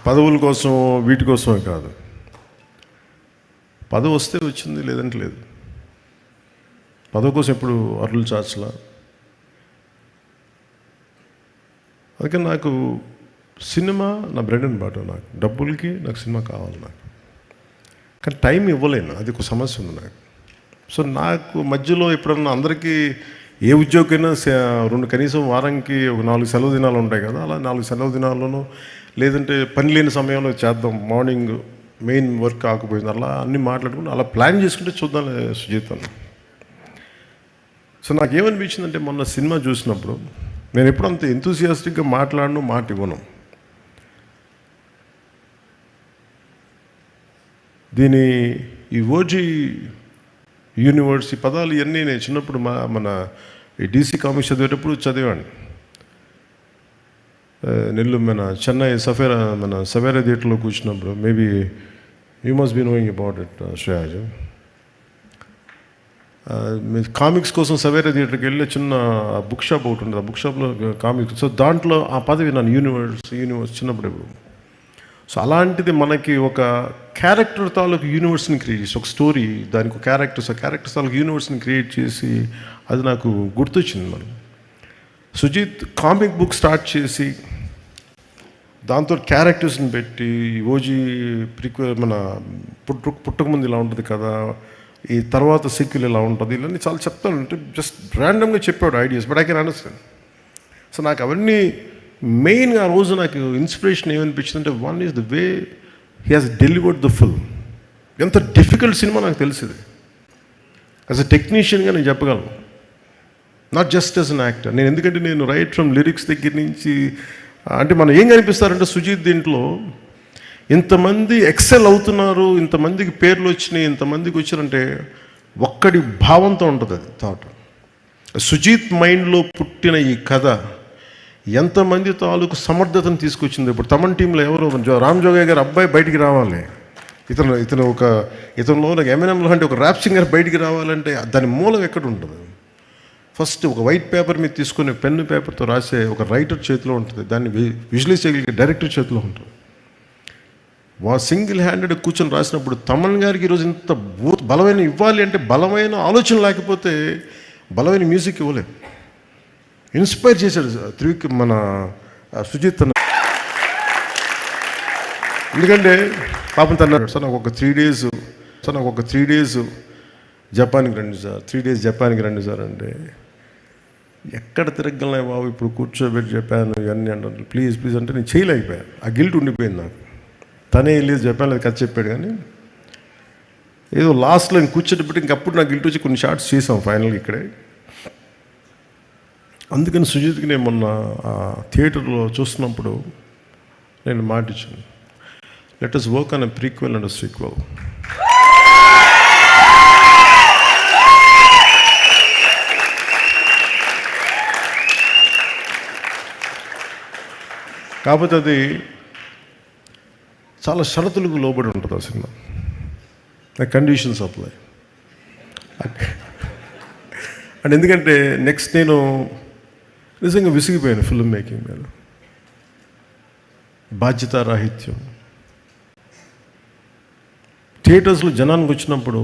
పదవుల కోసం వీటి కోసమే కాదు. పదవి వస్తే వచ్చింది, లేదంటే లేదు. పదవి కోసం ఎప్పుడు అరులు చాచలా. అందుకని నాకు సినిమా నా బ్రెడ్ అండ్ బటర్. నాకు డబ్బులకి నాకు సినిమా కావాలి నాకు, కానీ టైం ఇవ్వలేను, అది ఒక సమస్య ఉంది నాకు. సో నాకు మధ్యలో ఎప్పుడన్నా అందరికీ ఏ ఉద్యోగమైనా కనీసం వారానికి ఒక 4 సెలవు దినాలు ఉంటాయి కదా, అలా 4 సెలవు దినాల్లోనూ లేదంటే పని లేని సమయంలో చేద్దాం, మార్నింగ్ మెయిన్ వర్క్ కాకపోయింది, అలా అన్నీ మాట్లాడుకుంటూ అలా ప్లాన్ చేసుకుంటే చూద్దాం సుజీత్ అన్న. సో నాకేమనిపించిందంటే మొన్న సినిమా చూసినప్పుడు నేను ఎప్పుడు అంత ఎంతూసియాస్టిక్గా మాట్లాడను, మాట ఇవ్వను. దీని ఈ ఓజీ యూనివర్స్ ఈ పదాలు ఇవన్నీ నేను చిన్నప్పుడు మన ఈ డీసీ కామిక్స్ చదివేటప్పుడు చదివాను. నెల్లూరు మన చెన్నై సవేరా థియేటర్లో కూర్చున్నప్పుడు, maybe you must be knowing about it Shreyas. Comics కోసం సవేరా థియేటర్కి వెళ్ళి చిన్న బుక్ షాప్ ఒకటి ఉంటుంది, ఆ బుక్ షాప్లో కామిక్స్. సో దాంట్లో ఆ పదవి నన్ను యూనివర్స్ చిన్నప్పుడు ఇప్పుడు. సో అలాంటిది మనకి ఒక క్యారెక్టర్ తాలూకు యూనివర్స్ని క్రియేట్ చేసి, ఒక స్టోరీ దానికి ఒక క్యారెక్టర్స్ తాలూకు యూనివర్స్ని క్రియేట్ చేసి అది నాకు గుర్తొచ్చింది. మనం సుజీత్ కామిక్ బుక్ స్టార్ట్ చేసి దాంతో క్యారెక్టర్స్ని పెట్టి ఓజీ మన పుట్టకముందు ఇలా ఉంటుంది కదా, ఈ తర్వాత సీక్వెల్ ఇలా ఉంటుంది, ఇవన్నీ చాలా చెప్తాను. అంటే జస్ట్ ర్యాండమ్గా చెప్పాడు ideas, but I can understand. So నాకు అవన్నీ మెయిన్గా ఆ రోజు నాకు ఇన్స్పిరేషన్ ఏమనిపించింది అంటే, one is the way he has delivered the film. ఎంత డిఫికల్ట్ సినిమా నాకు తెలిసింది. యాజ్ అ టెక్నీషియన్గా నేను చెప్పగలను, not just as an actor. నేను ఎందుకంటే నేను రైట్ ఫ్రమ్ లిరిక్స్ దగ్గర నుంచి అంటే మనం ఏం కనిపిస్తారంటే సుజీత్ దీంట్లో ఇంతమంది ఎక్సెల్ అవుతున్నారు, ఇంతమందికి పేర్లు వచ్చినాయి, ఇంతమందికి వచ్చారంటే ఒక్కడి భావంతో ఉంటుంది అది థాట్. సుజీత్ మైండ్లో పుట్టిన ఈ కథ ఎంతమంది తాలూకు సమర్థతను తీసుకొచ్చింది. ఇప్పుడు తమన్ టీంలో ఎవరు రామ్ జోగయ్య గారు అబ్బాయి బయటికి రావాలి, ఇతనిలో నాకు ఎంఎన్ఎంలో అంటే ఒక ర్యాప్ సింగర్ బయటికి రావాలంటే దాని మూలం ఎక్కడ ఉంటుంది? ఫస్ట్ ఒక వైట్ పేపర్ మీద తీసుకుని పెన్ను పేపర్తో రాసే ఒక రైటర్ చేతిలో ఉంటుంది, దాన్ని విజువలైజ్ చేయగలిగే డైరెక్టర్ చేతిలో ఉంటుంది. సింగిల్ హ్యాండెడ్ కూర్చొని రాసినప్పుడు తమన్ గారికి ఈరోజు ఇంత బలమైన ఇవ్వాలి అంటే బలమైన ఆలోచన లేకపోతే బలమైన మ్యూజిక్ ఇవ్వలేదు. ఇన్స్పైర్ చేశాడు మన సుజిత్ అన్న. ఎందుకంటే పాపం తన్నాడు, సార్ నాకు ఒక 3 days జపాన్కి రండి సార్, 3 days జపాన్కి రండి సార్ అంటే ఎక్కడ తిరగలనే బాబు, ఇప్పుడు కూర్చోబెట్టి చెప్పాను ఇవన్నీ అంటారు, ప్లీజ్ అంటే నేను చేయలేకపోయాను. ఆ గిల్ట్ ఉండిపోయింది నాకు. తనే వెళ్ళేది జపాన్ అది కథ చెప్పాడు, కానీ ఏదో లాస్ట్లో నేను కూర్చోబెట్టి ఇంకప్పుడు నాకు గిల్ట్ వచ్చి కొన్ని షార్ట్స్ చేసాం ఫైనల్గా ఇక్కడే. అందుకని సుజిత్కి నేను మొన్న థియేటర్లో చూస్తున్నప్పుడు నేను మాట ఇచ్చాను, let us work on a prequel and a sequel. కాకపోతే అది చాలా షరతులకు లోబడి ఉంటుంది ఆ సినిమా, కండిషన్స్ అప్లై. అండ్ ఎందుకంటే నెక్స్ట్ నేను నిజంగా విసిగిపోయాను ఫిల్మ్ మేకింగ్ మీద. బాధ్యతారాహిత్యం, థియేటర్స్లో జనానికి వచ్చినప్పుడు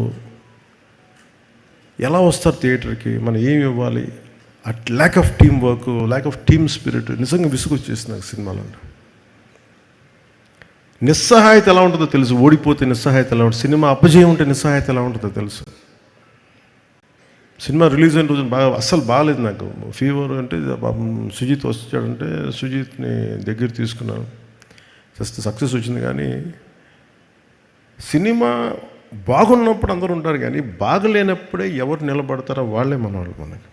ఎలా వస్తారు థియేటర్కి, మనం ఏమి ఇవ్వాలి, at lakh of team work, lakh of team spirit నిజంగా విసుగొచ్చేస్తుంది నాకు సినిమాలో. నిస్సహాయత ఎలా ఉంటుందో తెలుసు, ఓడిపోతే నిస్సహాయత ఎలా ఉంటుంది, సినిమా అపజయం ఉంటే నిస్సహాయత ఎలా ఉంటుందో తెలుసు. సినిమా రిలీజ్ అయిన రోజు అస్సలు బాగాలేదు నాకు, ఫీవర్. అంటే పాపం సుజిత్ వచ్చాడంటే సుజిత్ని దగ్గర తీసుకున్నాను, జస్ట్ సక్సెస్ వచ్చింది. కానీ సినిమా బాగున్నప్పుడు అందరూ ఉంటారు, కానీ బాగలేనప్పుడే ఎవరు నిలబడతారో వాళ్ళే మన వాళ్ళు మనకి.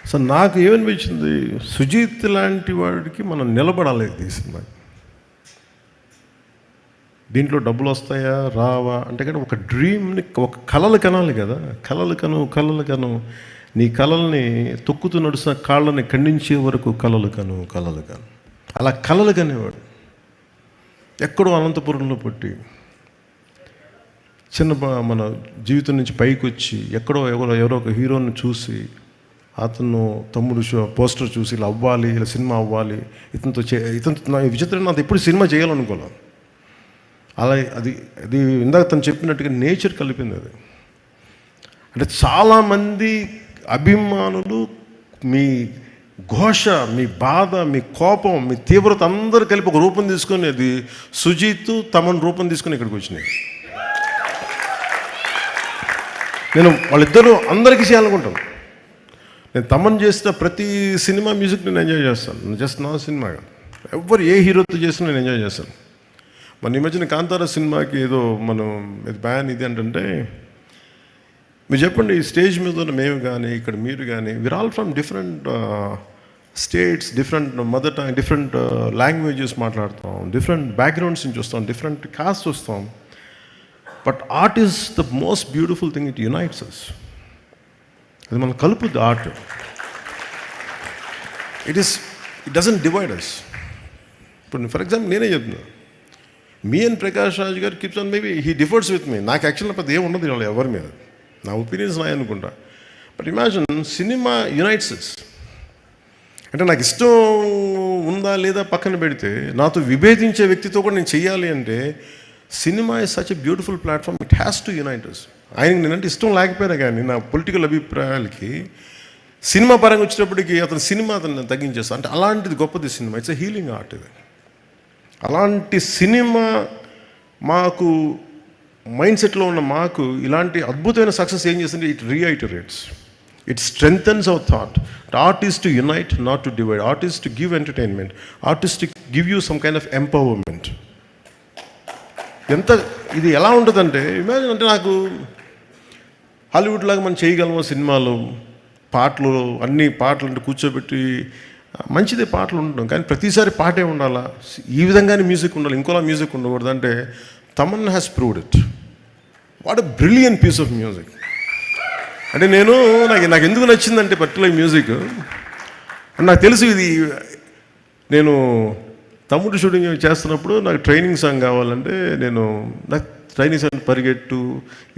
సో నాకు ఏమనిపించింది, సుజిత్ లాంటి వాడికి మనం నిలబడాలి ఈ సినిమా. దీంట్లో డబ్బులు వస్తాయా రావా అంటే, కానీ ఒక డ్రీమ్ని, ఒక కలలు కనాలి కదా, కలలు కను నీ కలల్ని తొక్కుతూ నడుస్తున్న కాళ్ళని ఖండించే వరకు కలలు కను అలా కలలు కనేవాడు. ఎక్కడో అనంతపురంలో పుట్టి మన జీవితం నుంచి పైకి వచ్చి ఎవరో ఒక హీరోని చూసి, అతను తమ్ముడు పోస్టర్ చూసి ఇలా అవ్వాలి, ఇలా సినిమా అవ్వాలి, ఇతనితో విచిత్రంగా నాకు ఎప్పుడు సినిమా చేయాలనుకోలేదు. అలా అది ఇందాక తను చెప్పినట్టుగా నేచర్ కలిపింది అది. అంటే చాలామంది అభిమానులు, మీ ఘోష, మీ బాధ, మీ కోపం, మీ తీవ్రత అందరూ కలిపి ఒక రూపం తీసుకొని, అది సుజిత్ తమన్ రూపం తీసుకొని ఇక్కడికి వచ్చినాయి. నేను వాళ్ళిద్దరూ అందరికీ చేయాలనుకుంటాను. నేను తమన్ చేసిన ప్రతి సినిమా మ్యూజిక్ నేను ఎంజాయ్ చేస్తాను, జస్ట్ నా సినిమా కాదు, ఎవరు ఏ హీరోతో చేసినా నేను ఎంజాయ్ చేస్తాను. మన ఈ మధ్యన కాంతారా సినిమాకి ఏదో మనం ఇది బ్యాన్ ఇది అంటే, మీరు చెప్పండి, ఈ స్టేజ్ మీద ఉన్న మేము కానీ ఇక్కడ మీరు కానీ, we're all from different states, different mother tongue, different languages మాట్లాడతాం, డిఫరెంట్ బ్యాక్గ్రౌండ్స్ నుంచి వస్తాం, డిఫరెంట్ కాస్ట్ వస్తాం. But art is the most beautiful thing, it unites us. అది మనం కలుపుద్ది art. It doesn't divide us. ఇప్పుడు ఫర్ ఎగ్జాంపుల్ నేనే చెప్తున్నా, మీ అండ్ ప్రకాష్ రాజ్ గారు keeps on, maybe he differs with me. నాకు యాక్చువల్గా పెద్ద ఏముండదు వాళ్ళు ఎవరి మీద, నా ఒపీనియన్స్ నాయ అనుకుంటా. But imagine, cinema unites us. అంటే నాకు ఇష్టం ఉందా లేదా పక్కన పెడితే, నాతో విభేదించే వ్యక్తితో కూడా నేను చెయ్యాలి అంటే, cinema is such a beautiful platform, it has to unite us. ఆయనకి నేనంటే ఇష్టం లేకపోయినా కానీ, నా పొలిటికల్ అభిప్రాయాలకి సినిమా పరంగా వచ్చేటప్పటికి అతను తగ్గించేస్తాను. అంటే అలాంటిది గొప్పది cinema, it's a healing art ఇది. అలాంటి సినిమా మాకు మైండ్ సెట్లో ఉన్న మాకు ఇలాంటి అద్భుతమైన సక్సెస్ ఏం చేస్తుంది, it reiterates, it strengthens our thought. Art is to unite, not to divide. Art is to give entertainment, art is to give you some kind of empowerment. ఇది ఎలా ఉంటుందంటే, ఇమాజిన్, అంటే నాకు హాలీవుడ్ లాగా మనం చేయగలము సినిమాలు, పాటలు, అన్ని పాటలు అంటే కూర్చోబెట్టి మంచిదే పాటలు ఉండడం, కానీ ప్రతిసారి పాటే ఉండాలా, ఈ విధంగానే మ్యూజిక్ ఉండాలి, ఇంకోలా మ్యూజిక్ ఉండకూడదు అంటే, Thaman has proved it. What a brilliant piece of music. అంటే నాకు ఎందుకు నచ్చిందంటే పర్టికులర్ మ్యూజిక్, నాకు తెలుసు ఇది. నేను తమ్ముడు షూటింగ్ చేస్తున్నప్పుడు నాకు ట్రైనింగ్ సాంగ్ కావాలంటే, నాకు ట్రైనింగ్ సాంగ్ పరిగెట్టు,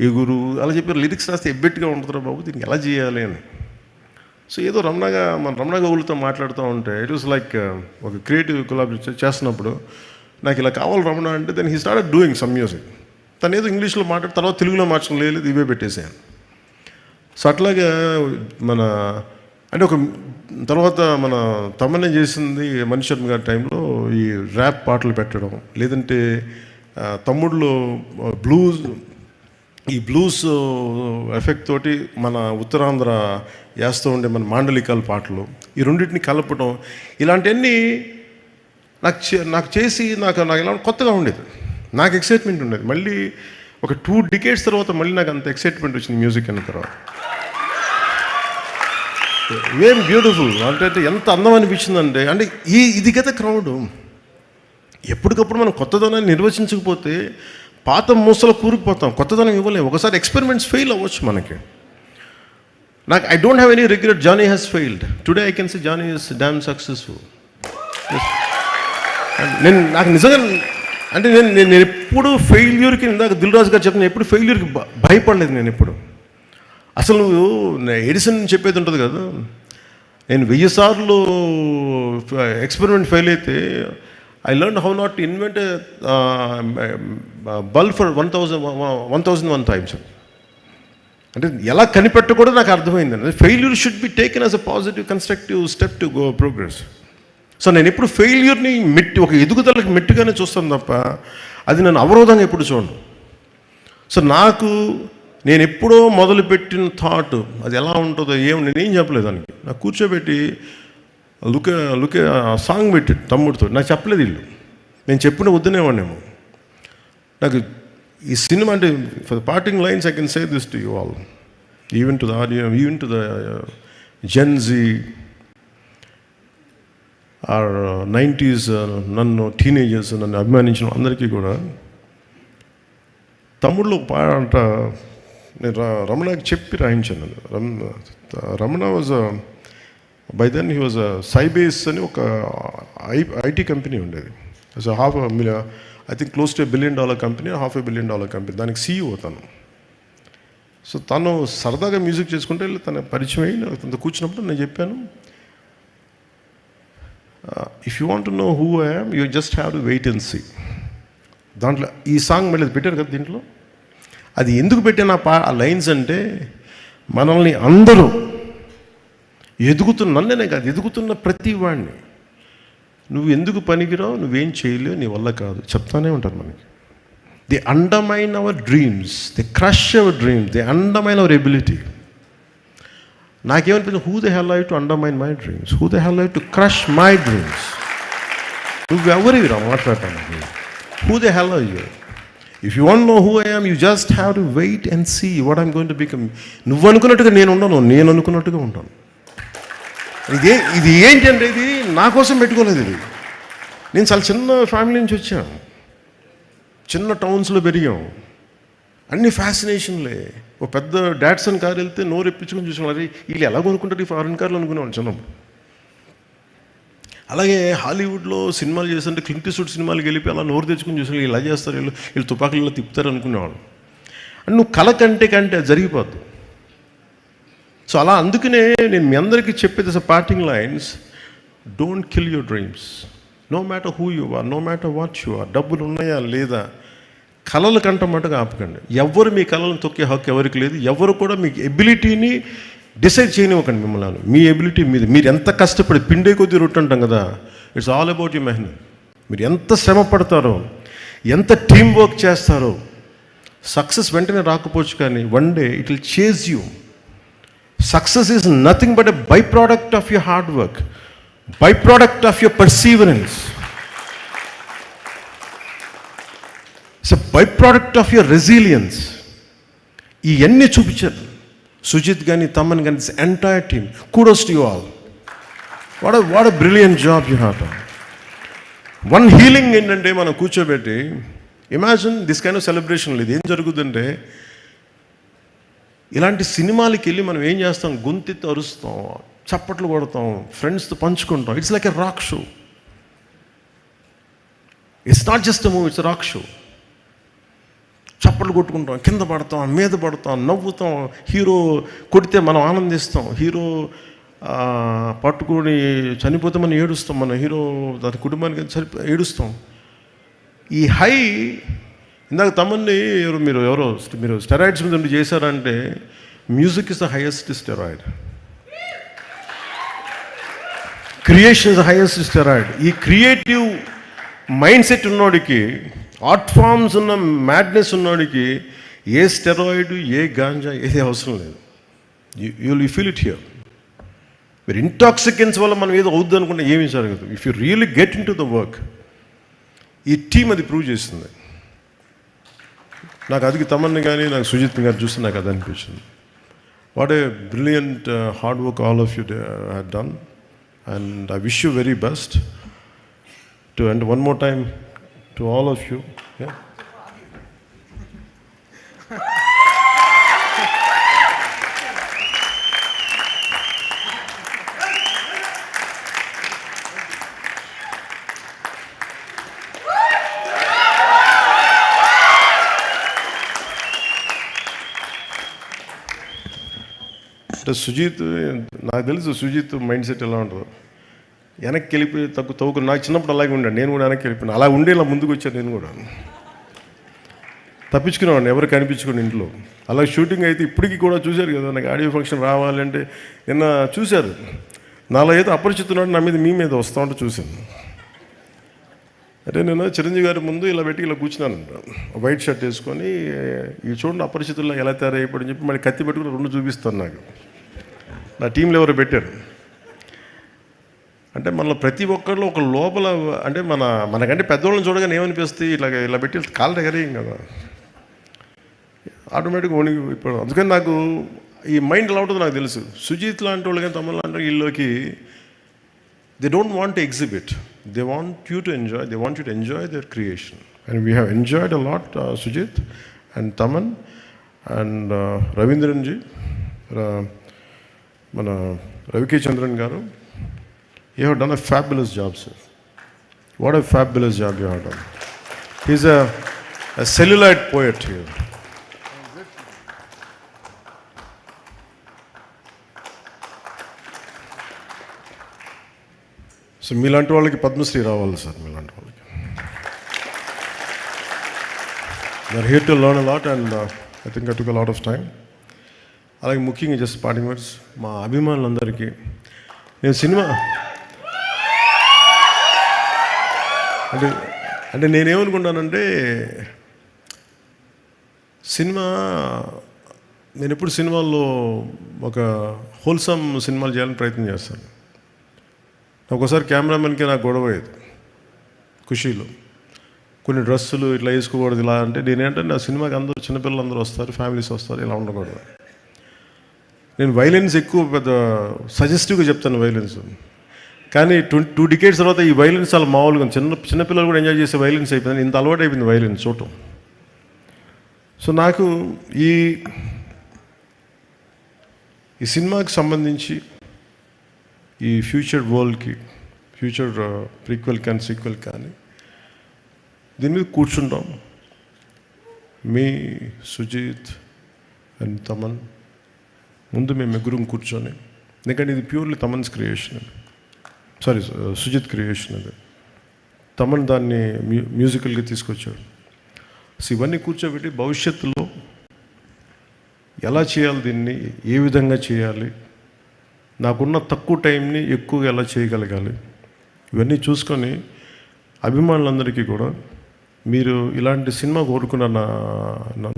ఎగురు అలా చెప్పారు. లిరిక్స్ రాస్తే ఎబ్బెట్టుగా ఉంటుందిరా బాబు, దీనికి ఎలా చేయాలి అని. సో ఏదో రమణ గౌలుతో మాట్లాడుతూ ఉంటే, ఇట్ వాస్ లైక్ ఒక క్రియేటివ్ కొలాబరేషన్ చేస్తున్నప్పుడు, నాకు ఇలా కావాలి రమణ అంటే, then he started doing some music. తను ఏదో ఇంగ్లీష్లో మాట్లాడి తర్వాత తెలుగులో మార్చడం లేదు, ఇవే పెట్టేసాను. సో అట్లాగా అంటే ఒక తర్వాత మన తమన్నే చేసింది మణి శర్మ గారి టైంలో ఈ ర్యాప్ పాటలు పెట్టడం, లేదంటే తమ్ముడులో ఈ బ్లూస్ ఎఫెక్ట్ తోటి మన ఉత్తరాంధ్ర వేస్తూ ఉండే మన మాండలికాల పాటలు, ఈ రెండింటిని కలపడం, ఇలాంటివన్నీ నాకు చేసి నాకు ఎలా కొత్తగా ఉండేది, నాకు ఎక్సైట్మెంట్ ఉండేది. మళ్ళీ ఒక 2 decades తర్వాత మళ్ళీ నాకు అంత ఎక్సైట్మెంట్ వచ్చింది మ్యూజిక్ అన్న తర్వాత. ఏం బ్యూటిఫుల్, అంటే ఎంత అందం అనిపించిందంటే, అంటే ఇది కదా క్రౌడ్. ఎప్పటికప్పుడు మనం కొత్తదనాన్ని నిర్వచించకపోతే పాత మూసలో కూరుకుపోతాం, కొత్తదనం ఇవ్వలేము. ఒకసారి ఎక్స్పెరిమెంట్స్ ఫెయిల్ అవ్వచ్చు మనకి. I don't have any regret, Johnny has failed. Today I can say Johnny is damn successful. నాకు నిజంగా అంటే నేను ఎప్పుడు ఫెయిల్యూర్కి, ఇందాక దిల్ రాజు గారు చెప్పిన, ఎప్పుడు ఫెయిల్యూర్కి భయపడలేదు నేను ఎప్పుడు. అసలు ఎడిసన్ చెప్పేది ఉంటుంది కదా, నేను 1000 సార్లు ఎక్స్పెరిమెంట్ ఫెయిల్ అయితే I learned how not to invent a bulb for 1001 times. అంటే ఎలా కనిపెట్టకూడదు నాకు అర్థమైందండి. Failure should be taken as a positive constructive step to go progress. So నేను ఎప్పుడు ఫెయిల్యూర్ని ఒక ఎదుగుదలకు మెట్టుగానే చూస్తాను తప్ప అది నన్ను అవరోధంగా ఎప్పుడు చూడను. సో నేను ఎప్పుడో మొదలుపెట్టిన థాట్ అది ఎలా ఉంటుందో నేనేం చెప్పలేదు దానికి. నాకు కూర్చోబెట్టి లుకే సాంగ్ పెట్టి తమ్ముడితో నాకు చెప్పలేదు వీళ్ళు. నేను చెప్పిన వద్దునేవాడినేమో. నాకు ఈ సినిమా అంటే for the parting lines I can say this to you all, even to the audience, even to the Gen Z or 90s నన్ను టీనేజర్స్ నన్ను అభిమానించిన అందరికీ కూడా తమ్ముళ్ళు ఒక పాట అంట నేను రమణకి చెప్పి రాయించాను. Ramana was by then he was Sybase అని ఒక ఐటీ కంపెనీ ఉండేది. So I think close to $1 billion company, $500 million company, దానికి CEO తను. సో తను సరదాగా మ్యూజిక్ చేసుకుంటే తన పరిచయం అయ్యి తనతో కూర్చున్నప్పుడు నేను చెప్పాను, if you want to know who I am you just have to wait and see. దాంట్లో ఈ సాంగ్ మళ్ళీ పెట్టారు కదా దీంట్లో. అది ఎందుకు పెట్టాను ఆ లైన్స్ అంటే, మనల్ని అందరూ నన్నే కాదు ఎదుగుతున్న ప్రతి వాడిని నువ్వు ఎందుకు పనికిరావు, నువ్వేం చేయలేవు, నీ వల్ల కాదు చెప్తానే ఉంటారు మనకి. They undermine our dreams, they crush our dreams, they undermine our ability. నాకేమనిపించింది, who the hell I to undermine my dreams, who the hell I to crush my dreams. నువ్వెవరివిరా మాట్లాడటానికి? Who the hell I you? If you want know who I am you just have to wait and see what I'm going to become. నువ్వు అనుకున్నట్టుగా నేను ఉండను, నేను అనుకున్నట్టుగా ఉంటాను. ఇది ఏంటంటే ఇది నా కోసం పెట్టుకోలేదు. ఇది నేను చాలా చిన్న ఫ్యామిలీ నుంచి వచ్చాను, చిన్న టౌన్స్లో పెరిగాం, అన్ని ఫ్యాసినేషన్లే. ఒక పెద్ద డాట్సన్ కారు వెళ్తే నోరు ఎప్పించుకొని చూసాం, అది వీళ్ళు ఎలా కొనుక్కుంటారు ఈ ఫారిన్ కార్లు అనుకునేవాళ్ళు చిన్నప్పుడు. అలాగే హాలీవుడ్లో సినిమాలు చేస్తుంటే క్లింట్ ఈస్ట్వుడ్ సినిమాలకు వెళ్ళిపోయి అలా నోరు తెచ్చుకొని చూసాను, ఇలా చేస్తారు, వీళ్ళు తుపాకులు ఇలా తిప్పుతారు అనుకునేవాళ్ళు. అండ్ నువ్వు కళ కంటే అది జరిగిపోద్దు. సో అలా అందుకనే నేను మీ అందరికీ చెప్పేది parting lines, don't kill your dreams, no matter who you are, no matter what you are. డబ్బులు ఉన్నాయా లేదా, కళలు కంట మటుగా ఆపకండి. ఎవరు మీ కళలను తొక్కే హక్కు ఎవరికి లేదు. ఎవరు కూడా మీ ఎబిలిటీని డిసైడ్ చేయనివ్వకండి మిమ్మల్ని. మీ ఎబిలిటీ మీరు ఎంత కష్టపడి పిండే కొద్దీ రొట్టె అంటాం కదా, ఇట్స్ ఆల్ అబౌట్ యూ మెహనత్. మీరు ఎంత శ్రమ పడతారో, ఎంత టీమ్ వర్క్ చేస్తారో, సక్సెస్ వెంటనే రాకపోవచ్చు కానీ one day it will chase you. Success is nothing but a byproduct of your hard work, byproduct of your perseverance. It's a byproduct of your resilience. ఇవన్నీ చూపించారు సుజిత్ కానీ తమన్ కానీ, this entire team. kudos to you all. What a brilliant job you have done. One healing ఏంటంటే మనం కూర్చోబెట్టి imagine this kind of celebration. ఇది ఏం జరుగుతుందంటే, ఇలాంటి సినిమాలకి వెళ్ళి మనం ఏం చేస్తాం, గొంతెత్తి అరుస్తాం, చప్పట్లు కొడతాం, ఫ్రెండ్స్తో పంచుకుంటాం. It's like a rock show. It's not just a movie, it's rock show. చప్పట్లు కొట్టుకుంటాం, కింద పడతాం, మీద పడతాం, నవ్వుతాం. హీరో కొడితే మనం ఆనందిస్తాం, హీరో పట్టుకొని చనిపోతే మనం ఏడుస్తాం, మన హీరో దాని కుటుంబానికి ఏడుస్తాం. ఈ హై ఇందాక తమన్ని మీరు స్టెరాయిడ్స్ మీద ఉండి చేశారంటే, music is the highest steroid, creation is the highest steroid. ఈ క్రియేటివ్ మైండ్ సెట్ ఉన్నోడికి, ఆర్ట్ ఫామ్స్ ఉన్న మ్యాడ్నెస్ ఉన్నోడికి ఏ స్టెరాయిడ్, ఏ గాంజా ఏది అవసరం లేదు. You feel it here. మీరు ఇంటాక్సికెన్స్ వల్ల మనం ఏదో అవుద్ది అనుకుంటే ఏమీ జరగదు. If you really get in to the work, ఈ టీం అది ప్రూవ్ చేస్తుంది. నాకు అది తమన్ని కానీ నాకు సుజిత్ గారు చూస్తే నాకు అది అనిపించింది. What a brilliant hard work all of you have done, and I wish you very best to. And one more time to all of you. అంటే సుజిత్, నాకు తెలుసు సుజిత్ మైండ్ సెట్ ఎలా ఉంటుందో. వెనక్కి వెళ్ళిపోయి తవ్వుకు నాకు చిన్నప్పుడు అలాగే ఉండాను, నేను కూడా వెనక్కి వెళ్ళిపోయాను. అలా ఉండి ఇలా ముందుకు వచ్చాను, నేను కూడా తప్పించుకునేవాడిని, ఎవరు కనిపించుకుని ఇంట్లో. అలా షూటింగ్ అయితే ఇప్పటికీ కూడా చూశారు కదా, నాకు ఆడియో ఫంక్షన్ రావాలంటే నిన్న చూశారు, నాలో ఏదో అపరిచితున్నాడు నా మీద, మీ మీద వస్తూ ఉంటే చూశాను. అంటే నేను చిరంజీవి గారి ముందు ఇలా పెట్టి ఇలా కూర్చున్నాను, వైట్ షర్ట్ వేసుకొని, ఇవి చూడండి అపరిచితుల్లో ఎలా తయారైపోయాడని చెప్పి మళ్ళీ కత్తి పెట్టుకుని 2 చూపిస్తాను. నాకు నా టీంలో ఎవరు పెట్టారు అంటే మనలో ప్రతి ఒక్కరిలో ఒక లోపల అంటే మనకంటే పెద్దవాళ్ళని చూడగానే ఏమనిపిస్తుంది, ఇలా పెట్టి కాళ్ళ దగ్గరేం కదా, ఆటోమేటిక్గా వణికి ఇప్పుడు. అందుకని నాకు ఈ మైండ్ ఎలా ఉంటుందో నాకు తెలుసు. సుజీత్ లాంటి వాళ్ళు కానీ తమిళ లాంటి వీళ్ళకి they don't want to exhibit, they want you to enjoy, they want you to enjoy their creation. And we have enjoyed a lot, Sujit and Taman and Ravindran ji, mana Ravi K. Chandran garu, you have done a fabulous job, sir. What a fabulous job you have done. He's a celluloid poet here. So మీలాంటి వాళ్ళకి పద్మశ్రీ రావాలి సార్, మీలాంటి వాళ్ళకి. They are here to learn a lot and I think I took a lot of time. అలాగే ముఖ్యంగా జస్ట్ పార్టింగ్ వర్డ్స్ మా అభిమానులందరికీ. నేను సినిమా అంటే నేనేమనుకుంటానంటే, నేను ఎప్పుడు సినిమాల్లో ఒక హోల్సమ్ సినిమాలు చేయాలని ప్రయత్నం చేస్తాను. ఒకసారి కెమెరామెన్కి నాకు గొడవ అయ్యేది ఖుషీలో, కొన్ని డ్రెస్సులు ఇట్లా వేసుకోకూడదు ఇలా అంటే. నేనేంటంటే నా సినిమాకి అందరూ చిన్నపిల్లలు అందరూ వస్తారు, ఫ్యామిలీస్ వస్తారు, ఇలా ఉండకూడదు. నేను వైలెన్స్ ఎక్కువ పెద్ద సజెస్టివ్గా చెప్తాను వైలెన్స్, కానీ 2 decades తర్వాత ఈ వైలెన్స్ చాలా మామూలుగా చిన్నపిల్లలు కూడా ఎంజాయ్ చేసే వైలెన్స్ అయిపోయింది. ఇంత అలవాటు అయిపోయింది వైలెన్స్ చూడటం. సో నాకు ఈ సినిమాకి సంబంధించి ఈ ఫ్యూచర్ వరల్డ్కి, ఫ్యూచర్ ప్రీక్వెల్ కానీ సీక్వెల్ కానీ దీని మీద కూర్చుంటాం. మీ సుజిత్ అండ్ తమన్ ముందు మేము ముగ్గురం కూర్చొని, ఎందుకంటే ఇది purely Thaman's creation, sorry Sujeeth creation. అది తమన్ దాన్ని మ్యూజికల్గా తీసుకొచ్చాడు. సో ఇవన్నీ కూర్చోబెట్టి భవిష్యత్తులో ఎలా చేయాలి, దీన్ని ఏ విధంగా చేయాలి, నాకున్న తక్కువ టైంని ఎక్కువగా ఎలా చేయగలగాలి, ఇవన్నీ చూసుకొని అభిమానులందరికీ కూడా మీరు ఇలాంటి సినిమా కోరుకున్న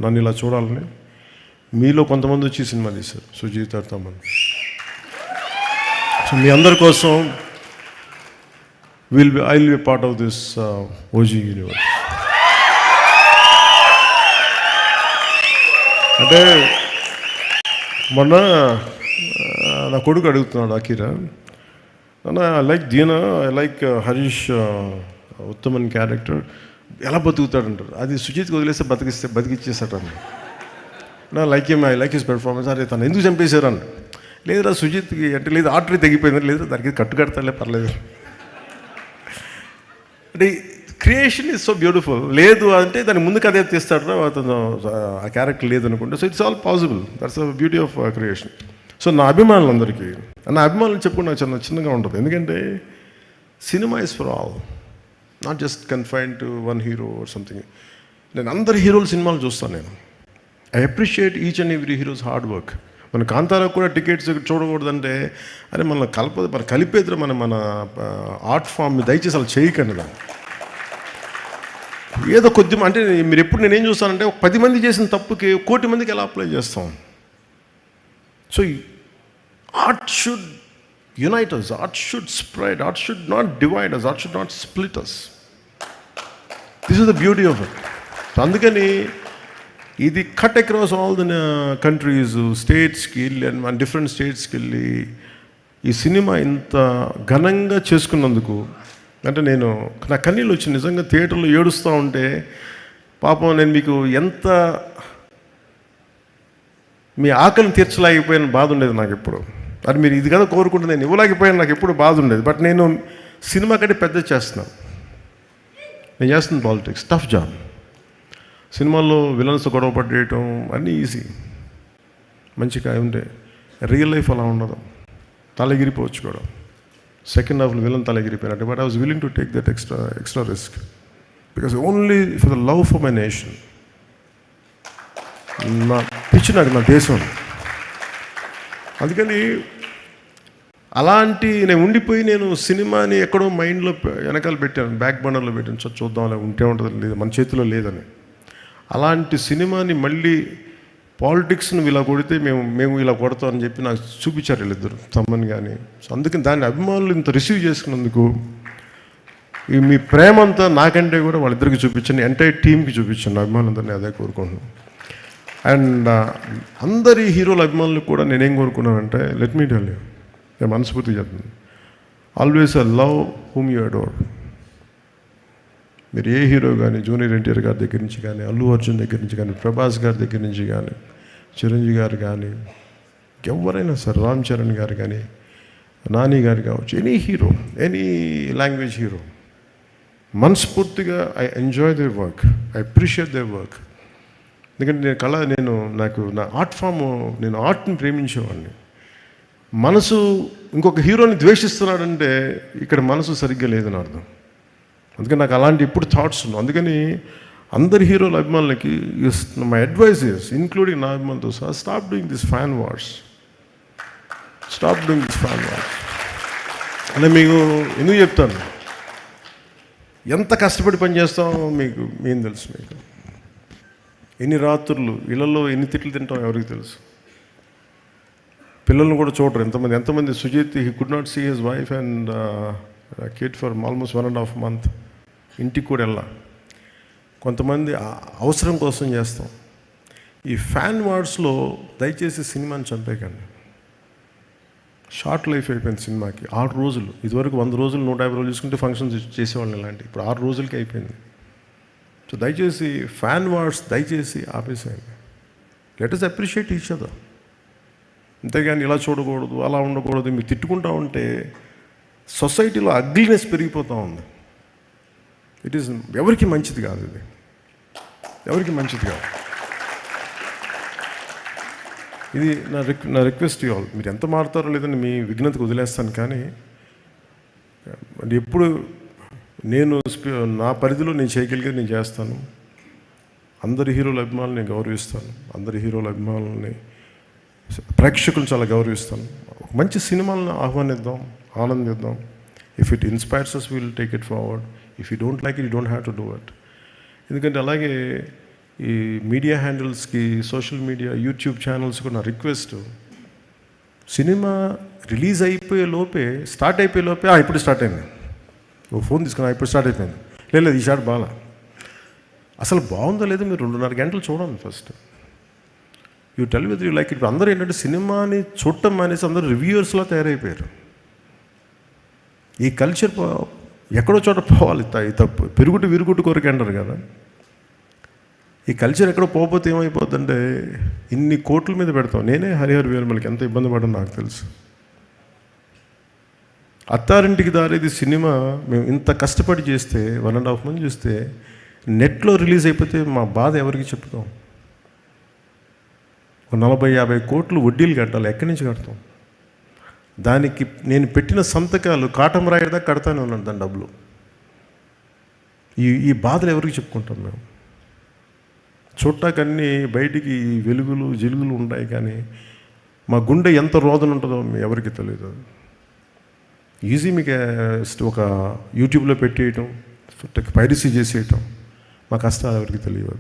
నన్ను ఇలా చూడాలని మీలో కొంతమంది వచ్చి సినిమా తీశారు, సుజీత్ తమన్. సో మీ అందరి కోసం I will be part of this OG universe. అంటే మొన్న నా కొడుకు అడుగుతున్నాడు Akira, I like Deena, I like Harish Uttaman character, ఎలా బతుకుతాడంటారు. అది సుజిత్కి వదిలేస్తే బతికిచ్చేస్తాడు. నా like I like his performance. అరే తను ఎందుకు చంపేశారని. లేదురా సుజిత్కి అంటే, లేదు ఆర్టరీ తగ్గిపోయింది, లేదు దానికి కట్టుకడతాలే పర్లేదు అంటే. Creation is so beautiful. లేదు అంటే దాని ముందుకు అదే తీస్తాడు అతను, ఆ క్యారెక్టర్ లేదనుకుంటే. So it's all possible, that's the beauty of creation. So నా అభిమానులందరికీ, నా అభిమానులు చెప్పుకుని నాకు చిన్నగా ఉంటుంది. ఎందుకంటే cinema is for all, not just confine to one hero or something. నేను అందరి హీరోల సినిమాలు చూస్తాను. నేను I appreciate each and every heroes hard work. మన కాంతారాకు కూడా టికెట్స్ చూడకూడదంటే, అరే మన కలిపేద్దరు మన ఆర్ట్ ఫామ్ దయచేసి అలా చేయకండి. దాన్ని ఏదో కొద్దిగా అంటే మీరు ఎప్పుడు నేనేం చూస్తానంటే, 10 మంది చేసిన తప్పుకి 1 కోటి మందికి ఎలా అప్లై చేస్తాం. So art should unite us, art should spread, art should not divide us, art should not split us. This is the beauty of it. So అందుకని ఇది cut across all the countries, స్టేట్స్కి వెళ్ళి అండ్ డిఫరెంట్ స్టేట్స్కి వెళ్ళి ఈ సినిమా ఇంత ఘనంగా చేసుకున్నందుకు, అంటే నేను నా కన్నీళ్ళు వచ్చి నిజంగా థియేటర్లో ఏడుస్తూ ఉంటే, పాపం నేను మీకు ఎంత మీ ఆకలిని తీర్చలేకపోయిన బాధ ఉండేది నాకు ఎప్పుడు. అది మీరు ఇది కదా కోరుకుంటే నేను ఇవ్వలేకపోయాను, నాకు ఎప్పుడు బాధ ఉండేది. బట్ నేను సినిమా కంటే పెద్ద చేస్తున్నాను. నేను చేస్తున్నాను పాలిటిక్స్, టఫ్ జాబ్. సినిమాల్లో విలన్స్ గొడవ పడేయటం అన్నీ ఈజీ, మంచిగా ఉంటే. రియల్ లైఫ్ అలా ఉండదు, తలగిరిపోవచ్చు కూడా. సెకండ్ హాఫ్లో విలన్ తల ఎగిరిపోయినట్టు. But I was willing to take that extra risk because only for the love for my nation. నా పిచ్చి నాకు నా దేశం. అందుకని అలాంటి నేను ఉండిపోయి నేను సినిమాని ఎక్కడో మైండ్లో వెనకాల పెట్టాను, బ్యాక్ బర్నర్లో పెట్టాను. చూద్దాం అలా ఉంటే ఉంటుంది, లేదు మన చేతిలో లేదని. అలాంటి సినిమాని మళ్ళీ పాలిటిక్స్ను ఇలా కొడితే మేము ఇలా కొడతామని చెప్పి నాకు చూపించారు వీళ్ళిద్దరు, తమ్మని కానీ. సో అందుకని దాన్ని అభిమానులు ఇంత రిసీవ్ చేసుకున్నందుకు ఈ మీ ప్రేమ అంతా నాకంటే కూడా వాళ్ళిద్దరికి చూపించాను, ఎంటైర్ టీంకి చూపించాను. అభిమానులందరినీ అదే కోరుకుంటున్నాను. అండ్ అందరి హీరోల అభిమానులు కూడా నేనేం కోరుకున్నానంటే, లెట్ మీ టెల్ యూ, నేను మనస్ఫూర్తిగా చెప్తున్నాను, always love whom you adore. మీరు ఏ హీరో కానీ, జూనియర్ ఎన్టీఆర్ గారి దగ్గర నుంచి కానీ, అల్లు అర్జున్ దగ్గర నుంచి కానీ, ప్రభాస్ గారి దగ్గర నుంచి కానీ, చిరంజీవి గారు కానీ, ఎవరైనా సరే, రామ్ చరణ్ గారు కానీ, నాని గారు కావచ్చు, any hero, any language hero, మనస్ఫూర్తిగా I enjoy their work, I appreciate their work. ఎందుకంటే నాకు నా ఆర్ట్ ఫామ్, నేను ఆర్ట్ని ప్రేమించేవాడిని. మనసు ఇంకొక హీరోని ద్వేషిస్తున్నాడంటే ఇక్కడ మనసు సరిగ్గా లేదని అర్థం. అందుకని నాకు అలాంటి ఇప్పుడు థాట్స్ ఉన్నాయి. అందుకని అందరి హీరోల అభిమానులకి మై అడ్వైస్ ఇస్, ఇంక్లూడింగ్ నా అభిమానులతో సహా, stop doing this fan wars. అంటే మీకు ఎందుకు చెప్తాను, ఎంత కష్టపడి పని చేస్తామో మీకు తెలుసు. మీకు ఎన్ని రాత్రులు ఇళ్లలో ఎన్ని తిట్లు తింటాం ఎవరికి తెలుసు. పిల్లలను కూడా చూడరు ఎంతమంది Sujeeth, he could not see his wife and kid for almost 1.5 months. ఇంటికి కూడా వెళ్ళా. కొంతమంది అవసరం కోసం చేస్తాం. ఈ ఫ్యాన్ వార్డ్స్లో దయచేసి సినిమాని చంపేయకండి. షార్ట్ లైఫ్ అయిపోయింది సినిమాకి. 6 రోజులు, ఇదివరకు 100 రోజులు 150 రోజులు చూసుకుంటే ఫంక్షన్స్ చేసేవాళ్ళని ఇలాంటి, ఇప్పుడు 6 రోజులకి అయిపోయింది. సో దయచేసి ఫ్యాన్ వార్డ్స్ దయచేసి ఆపేసేయండి. Let us appreciate each other. అంతేగాని ఇలా చూడకూడదు, అలా ఉండకూడదు, మీరు తిట్టుకుంటా ఉంటే సొసైటీలో అగ్లీనెస్ పెరిగిపోతూ ఉంది. ఇట్ ఈస్ ఎవరికి మంచిది కాదు, ఇది ఎవరికి మంచిది కాదు. ఇది నా రిక్వెస్ట్ యూ ఆల్. మీరు ఎంత మారుతారో లేదని మీ విఘ్నతకు వదిలేస్తాను. కానీ ఎప్పుడు నేను నా పరిధిలో నేను చేయగలిగేది నేను చేస్తాను. అందరి హీరోల అభిమానులు నేను గౌరవిస్తాను. అందరి హీరోల అభిమానులని, ప్రేక్షకులను చాలా గౌరవిస్తాను. ఒక మంచి సినిమాలను ఆహ్వానిద్దాం, ఆనందిద్దాం. If it inspires us, will take it forward. If you don't like it, you don't have to do it. ఎందుకంటే అలాగే ఈ మీడియా హ్యాండిల్స్కి, సోషల్ మీడియా, యూట్యూబ్ ఛానల్స్కి నా రిక్వెస్ట్, సినిమా రిలీజ్ అయిపోయే లోపే, స్టార్ట్ అయిపోయే లోపే, ఇప్పుడు స్టార్ట్ అయింది, ఓ ఫోన్ తీసుకున్నా, ఇప్పుడు స్టార్ట్ అయిపోయింది, లేదు ఈ షాట్ బాగా, అసలు బాగుందో లేదో మీరు 2.5 గంటలు చూడండి first. You tell with you like it. అందరూ ఏంటంటే సినిమాని చూడటం మానేసి అందరూ రివ్యూయర్స్లో తయారైపోయారు. ఈ కల్చర్ ఎక్కడో చోట పోవాలి. తప్పు పెరుగుటి విరుగుటి కొరకు అంటారు కదా. ఈ కల్చర్ ఎక్కడో పోతే ఏమైపోతుందంటే ఇన్ని కోట్ల మీద పెడతాం. నేనే హరిహర వీరమలకి ఎంత ఇబ్బంది పడడం నాకు తెలుసు. అత్తారింటికి దారేది సినిమా మేము ఇంత కష్టపడి చేస్తే 1.5 months చూస్తే నెట్లో రిలీజ్ అయిపోతే మా బాధ ఎవరికి చెప్పుతాం. 40-50 కోట్లు వడ్డీలు కట్టాలి. ఎక్కడి నుంచి కడతాం? దానికి నేను పెట్టిన సంతకాలు కాటం రాయదా కడతానే ఉన్నాను దాని డబ్బులు. ఈ బాధలు ఎవరికి చెప్పుకుంటాం మేము? చూడటాకన్నీ బయటికి వెలుగులు జిలుగులు ఉంటాయి, కానీ మా గుండె ఎంత రోదన ఉంటుందో ఎవరికి తెలియదు. ఈజీ మీకు ఒక యూట్యూబ్లో పెట్టేయటం, పైరసీ చేసేయటం, మా కష్టాలు ఎవరికి తెలియదు.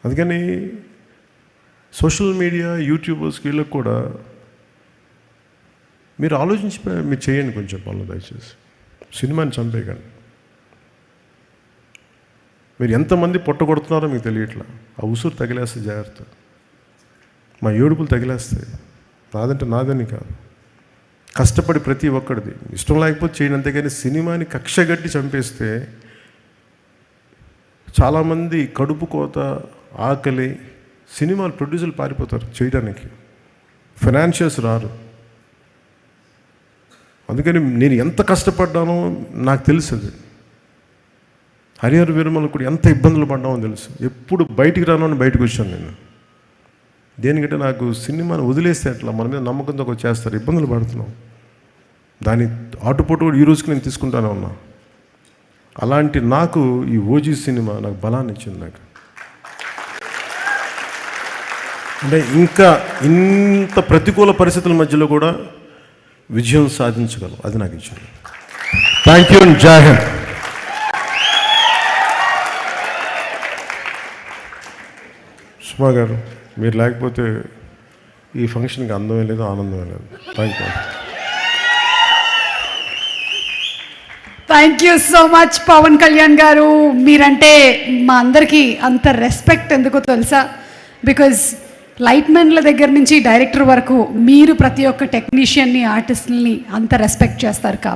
అందుకని సోషల్ మీడియా, యూట్యూబర్స్ వీళ్ళకి కూడా మీరు ఆలోచించి మీరు చేయండి కొంచెం పనులు దయచేసి. సినిమాని చంపేయకండి. మీరు ఎంతమంది పొట్టగొడుతున్నారో మీకు తెలియట్లా. ఆ ఉసురు తగిలేస్తే జాగ్రత్త. మా ఏడుపులు తగిలేస్తాయి. నాదంటే నాదని కాదు, కష్టపడి ప్రతి ఒక్కడిది. ఇష్టం లేకపోతే చేయండి అంతేగాని సినిమాని కక్షగట్టి చంపేస్తే చాలామంది కడుపు కోత, ఆకలి, సినిమాలు ప్రొడ్యూసర్లు పారిపోతారు చేయడానికి. ఫైనాన్షియల్స్ రారు. అందుకని నేను ఎంత కష్టపడ్డానో నాకు తెలుసు. హరిహర వీరమల కూడా ఎంత ఇబ్బందులు పడ్డామో తెలుసు. ఎప్పుడు బయటికి రాను అని బయటకు వచ్చాను నేను. దేనికంటే నాకు సినిమాని వదిలేస్తే అట్లా మన మీద నమ్మకంతో చేస్తారు. ఇబ్బందులు పడుతున్నాం. దాని ఆటుపోటు కూడా ఈ రోజుకి నేను తీసుకుంటానే ఉన్నా. అలాంటి నాకు ఈ ఓజీ సినిమా నాకు బలాన్ని ఇచ్చింది. నాకు అంటే ఇంకా ఇంత ప్రతికూల పరిస్థితుల మధ్యలో కూడా విజయం సాధించగలం, అది నాకు ఇచ్చింది. థ్యాంక్ యూ అండ్ జై హింద్. సుమా గారు, మీరు లేకపోతే ఈ ఫంక్షన్కి అందమే లేదు, ఆనందమే లేదు. Thank you. Thank you so much Pawan Kalyan garu. మీరంటే మా అందరికీ అంత రెస్పెక్ట్ ఎందుకో తెలుసా? బికాజ్ లైట్మెన్ల దగ్గర నుంచి డైరెక్టర్ వరకు మీరు ప్రతి ఒక్క టెక్నీషియన్ని, ఆర్టిస్ట్ని అంత రెస్పెక్ట్ చేస్తారు కాబట్టి.